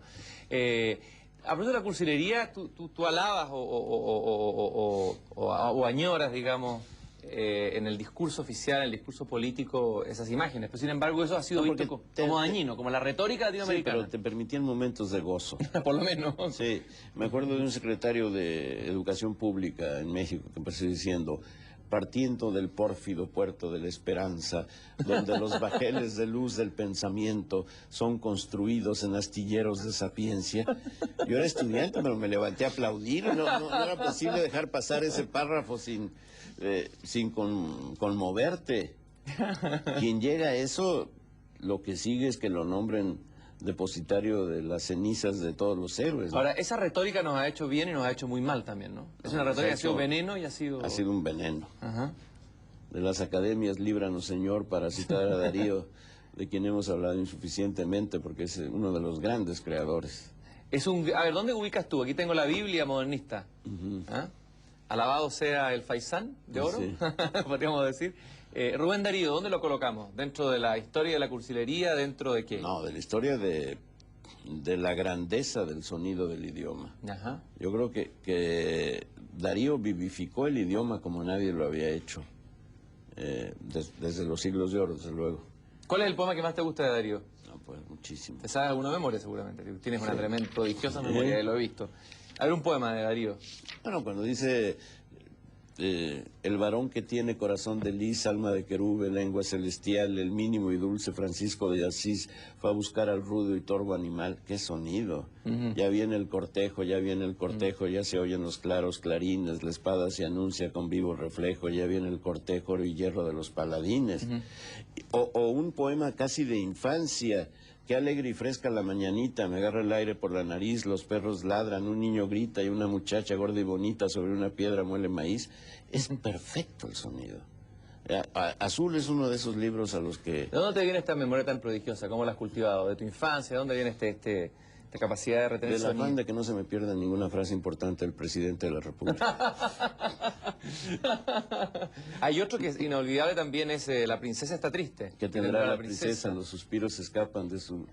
[SPEAKER 1] A propósito de la cursilería, tú alabas o añoras, digamos, en el discurso oficial, en el discurso político, esas imágenes. Pero sin embargo eso ha sido visto como dañino, como la retórica latinoamericana.
[SPEAKER 2] Sí, pero te permitían momentos de gozo.
[SPEAKER 1] Por lo menos.
[SPEAKER 2] Sí, me acuerdo de un secretario de Educación Pública en México que empezó diciendo: partiendo del pórfido puerto de la esperanza, donde los bajeles de luz del pensamiento son construidos en astilleros de sapiencia. Yo era estudiante, pero me levanté a aplaudir. No era posible dejar pasar ese párrafo sin conmoverte. Quien llega a eso, lo que sigue es que lo nombren depositario de las cenizas de todos los héroes, ¿no?
[SPEAKER 1] Ahora, esa retórica nos ha hecho bien y nos ha hecho muy mal también, ¿no? Es una retórica que ha sido veneno y ha sido...
[SPEAKER 2] Ha sido un veneno. De las academias, líbranos, Señor, para citar a Darío, de quien hemos hablado insuficientemente, porque es uno de los grandes creadores.
[SPEAKER 1] A ver, ¿dónde ubicas tú? Aquí tengo la Biblia modernista. Alabado sea el Faisán de oro, sí. Podríamos decir. Rubén Darío, ¿dónde lo colocamos? ¿Dentro de la historia de la cursilería? ¿Dentro de qué?
[SPEAKER 2] No, de la historia de la grandeza del sonido del idioma. Yo creo que Darío vivificó el idioma como nadie lo había hecho. desde los siglos de oro, desde luego.
[SPEAKER 1] ¿Cuál es el poema que más te gusta de Darío?
[SPEAKER 2] No, pues muchísimo.
[SPEAKER 1] ¿Te sabes alguna memoria seguramente? Tienes una
[SPEAKER 2] Sí.
[SPEAKER 1] tremenda, prodigiosa memoria, lo he visto. A ver un poema de Darío.
[SPEAKER 2] Bueno, cuando dice el varón que tiene corazón de lis, alma de querube, lengua celestial, el mínimo y dulce Francisco de Asís fue a buscar al rudo y torvo animal. ¡Qué sonido! Ya viene el cortejo, ya viene el cortejo, ya se oyen los claros clarines, la espada se anuncia con vivo reflejo, ya viene el cortejo, oro y hierro de los paladines. O un poema casi de infancia. Qué alegre y fresca la mañanita, me agarra el aire por la nariz, los perros ladran, un niño grita y una muchacha gorda y bonita sobre una piedra muele maíz. Es perfecto el sonido. Azul es uno de esos libros a los que...
[SPEAKER 1] ¿De dónde te viene esta memoria tan prodigiosa? ¿Cómo la has cultivado? ¿De tu infancia? ¿De dónde viene esta capacidad de retener
[SPEAKER 2] De la
[SPEAKER 1] sonido?
[SPEAKER 2] afán de que no se me pierda ninguna frase importante del presidente de la República.
[SPEAKER 1] Hay otro que es inolvidable también, es La princesa está triste.
[SPEAKER 2] Que tendrá la princesa, los suspiros escapan de su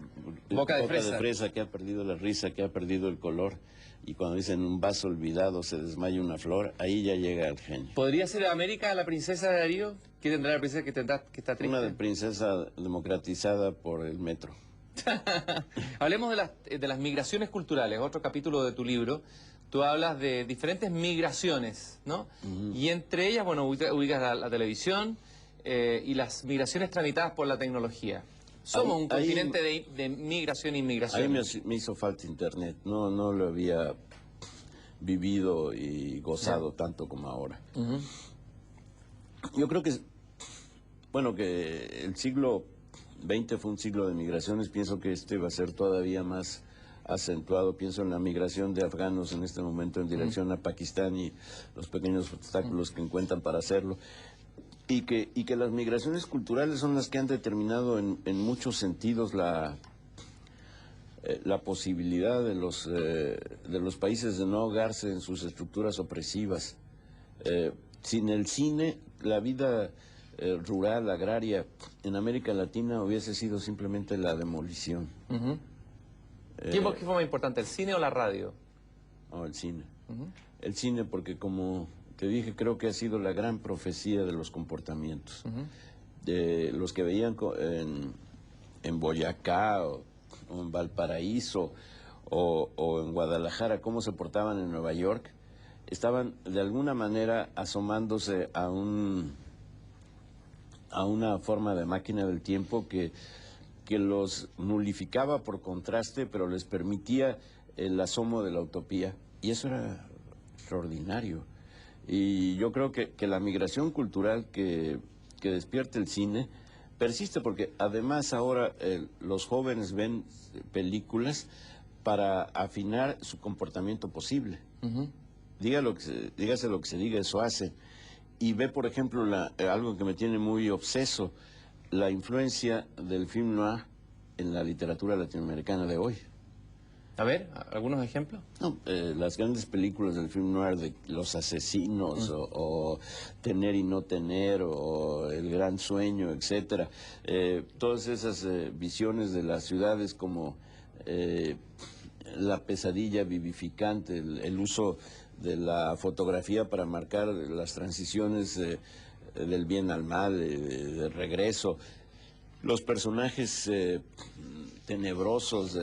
[SPEAKER 1] Boca de fresa.
[SPEAKER 2] Que ha perdido la risa, que ha perdido el color. Y cuando dicen un vaso olvidado se desmaya una flor, ahí ya llega el genio.
[SPEAKER 1] ¿Podría ser América la princesa de Darío? ¿Qué tendrá la princesa que está triste?
[SPEAKER 2] Una princesa democratizada por el metro.
[SPEAKER 1] Hablemos de las migraciones culturales, otro capítulo de tu libro. Tú hablas de diferentes migraciones, ¿no? Y entre ellas, bueno, ubicas la televisión y las migraciones tramitadas por la tecnología. Somos un continente de migración e inmigración.
[SPEAKER 2] Ahí me hizo falta internet, no lo había vivido y gozado tanto como ahora. Yo creo que, bueno, que el siglo XX fue un siglo de migraciones, pienso que este va a ser todavía más acentuado, pienso en la migración de afganos en este momento en dirección a Pakistán y los pequeños obstáculos que encuentran para hacerlo. Y que las migraciones culturales son las que han determinado en muchos sentidos la posibilidad de los países de no ahogarse en sus estructuras opresivas. Sin el cine, la vida rural, agraria, en América Latina hubiese sido simplemente la demolición.
[SPEAKER 1] ¿Qué fue más importante, el cine o la radio?
[SPEAKER 2] No, el cine. El cine porque, como te dije, creo que ha sido la gran profecía de los comportamientos. De los que veían en Boyacá o en Valparaíso o en Guadalajara cómo se portaban en Nueva York, estaban de alguna manera asomándose a una forma de máquina del tiempo que los nulificaba por contraste, pero les permitía el asomo de la utopía. Y eso era extraordinario. Y yo creo que la migración cultural que despierta el cine persiste porque además ahora los jóvenes ven películas para afinar su comportamiento posible. Dígase lo que se diga, eso hace. Y ve, por ejemplo, algo que me tiene muy obseso, la influencia del film noir en la literatura latinoamericana de hoy.
[SPEAKER 1] A ver, ¿algunos ejemplos?
[SPEAKER 2] No, las grandes películas del film noir de Los asesinos o Tener y no tener o El gran sueño, etcétera. Todas esas visiones de las ciudades como la pesadilla vivificante, el uso de la fotografía para marcar las transiciones del bien al mal, de regreso. Los personajes tenebrosos,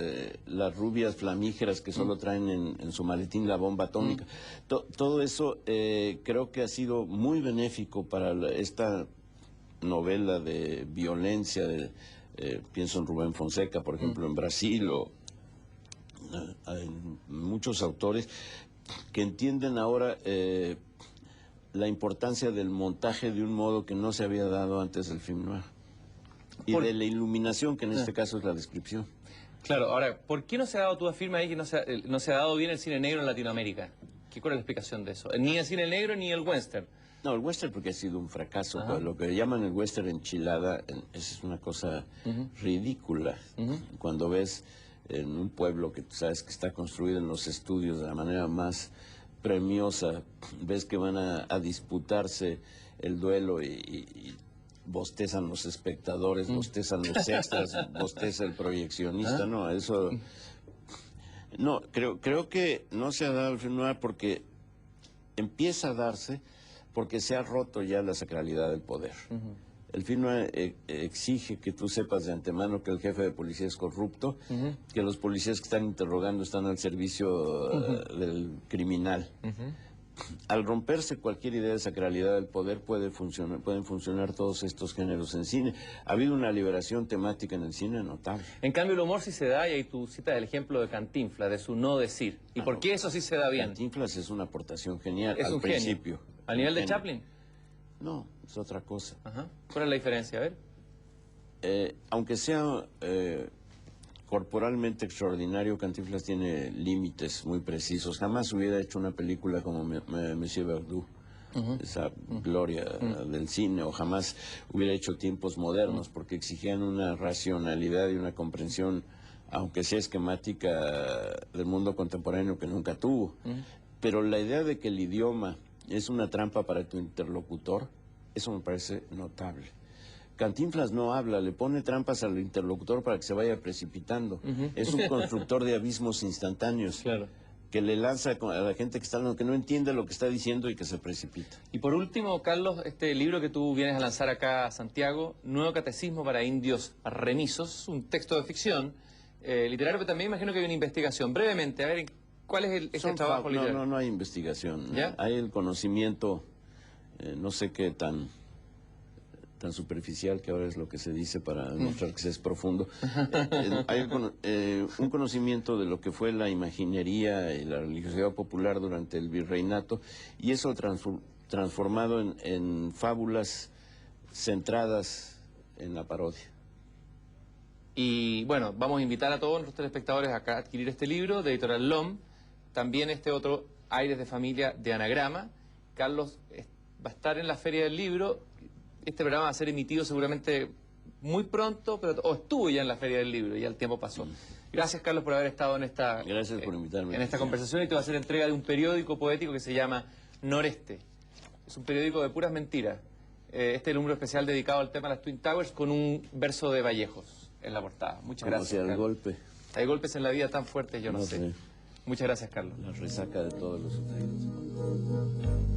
[SPEAKER 2] las rubias flamígeras que solo traen en su maletín la bomba atómica. Todo eso creo que ha sido muy benéfico para esta novela de violencia. Pienso en Rubén Fonseca, por ejemplo, en Brasil, o en muchos autores que entienden ahora la importancia del montaje de un modo que no se había dado antes del film noir. Y de la iluminación, que en este caso es la descripción.
[SPEAKER 1] Claro, ahora, ¿por qué no se ha dado, tú afirmas ahí que no se ha dado bien el cine negro en Latinoamérica? ¿Cuál es la explicación de eso? Ni el cine negro ni el western.
[SPEAKER 2] No, el western porque ha sido un fracaso. Pues, lo que llaman el western enchilada es una cosa ridícula. Cuando ves en un pueblo que tú sabes que está construido en los estudios de la manera más premiosa, ves que van a disputarse el duelo y bostezan los espectadores, bostezan los extras, bosteza el proyeccionista, no, eso... No, creo que no se ha dado el film noir porque empieza a darse porque se ha roto ya la sacralidad del poder. El film exige que tú sepas de antemano que el jefe de policía es corrupto, que los policías que están interrogando están al servicio del criminal. Al romperse cualquier idea de sacralidad del poder pueden funcionar todos estos géneros en cine. Ha habido una liberación temática en el cine notable.
[SPEAKER 1] En cambio el humor sí se da, y ahí tú citas el ejemplo de Cantinflas, de su no decir. ¿Y por qué eso sí se da bien?
[SPEAKER 2] Cantinflas es una aportación genial
[SPEAKER 1] Es
[SPEAKER 2] al
[SPEAKER 1] un
[SPEAKER 2] principio.
[SPEAKER 1] genio. ¿Al nivel de Chaplin?
[SPEAKER 2] No, es otra cosa.
[SPEAKER 1] Ajá. ¿Cuál es la diferencia? A ver.
[SPEAKER 2] Aunque sea corporalmente extraordinario, Cantinflas tiene límites muy precisos. Jamás hubiera hecho una película como Monsieur Verdoux, esa gloria del cine, o jamás hubiera hecho Tiempos Modernos, porque exigían una racionalidad y una comprensión, aunque sea esquemática, del mundo contemporáneo que nunca tuvo. Pero la idea de que el idioma es una trampa para tu interlocutor, eso me parece notable. Cantinflas no habla, le pone trampas al interlocutor para que se vaya precipitando. Es un constructor de abismos instantáneos,
[SPEAKER 1] Claro,
[SPEAKER 2] que le lanza a la gente que no entiende lo que está diciendo y que se precipita.
[SPEAKER 1] y por último, Carlos, este libro que tú vienes a lanzar acá a Santiago, Nuevo Catecismo para Indios Remisos, un texto de ficción literario, pero también imagino que hay una investigación. Brevemente, a ver, ¿cuál es ese trabajo literario?
[SPEAKER 2] No hay investigación.
[SPEAKER 1] ¿Ya?
[SPEAKER 2] Hay el conocimiento, no sé qué tan superficial, que ahora es lo que se dice para demostrar que se es profundo. Hay un conocimiento de lo que fue la imaginería y la religiosidad popular durante el virreinato, y eso transformado en fábulas centradas en la parodia.
[SPEAKER 1] Y bueno, vamos a invitar a todos nuestros telespectadores a adquirir este libro de Editorial LOM, también este otro, Aires de Familia, de Anagrama. Carlos va a estar en la Feria del Libro. Este programa va a ser emitido seguramente muy pronto, o estuvo ya en la Feria del Libro, ya el tiempo pasó. Gracias, Carlos, por haber estado en esta,
[SPEAKER 2] Gracias por invitarme.
[SPEAKER 1] en esta conversación, y te va a hacer entrega de un periódico poético que se llama Noreste. Es un periódico de puras mentiras. Este es el número especial dedicado al tema de las Twin Towers, con un verso de Vallejos en la portada. Muchas gracias,
[SPEAKER 2] Como si al
[SPEAKER 1] Carlos.
[SPEAKER 2] golpe.
[SPEAKER 1] Hay golpes en la vida tan fuertes, yo no sé.
[SPEAKER 2] sé.
[SPEAKER 1] Muchas gracias, Carlos.
[SPEAKER 2] La resaca de todos los sucedidos.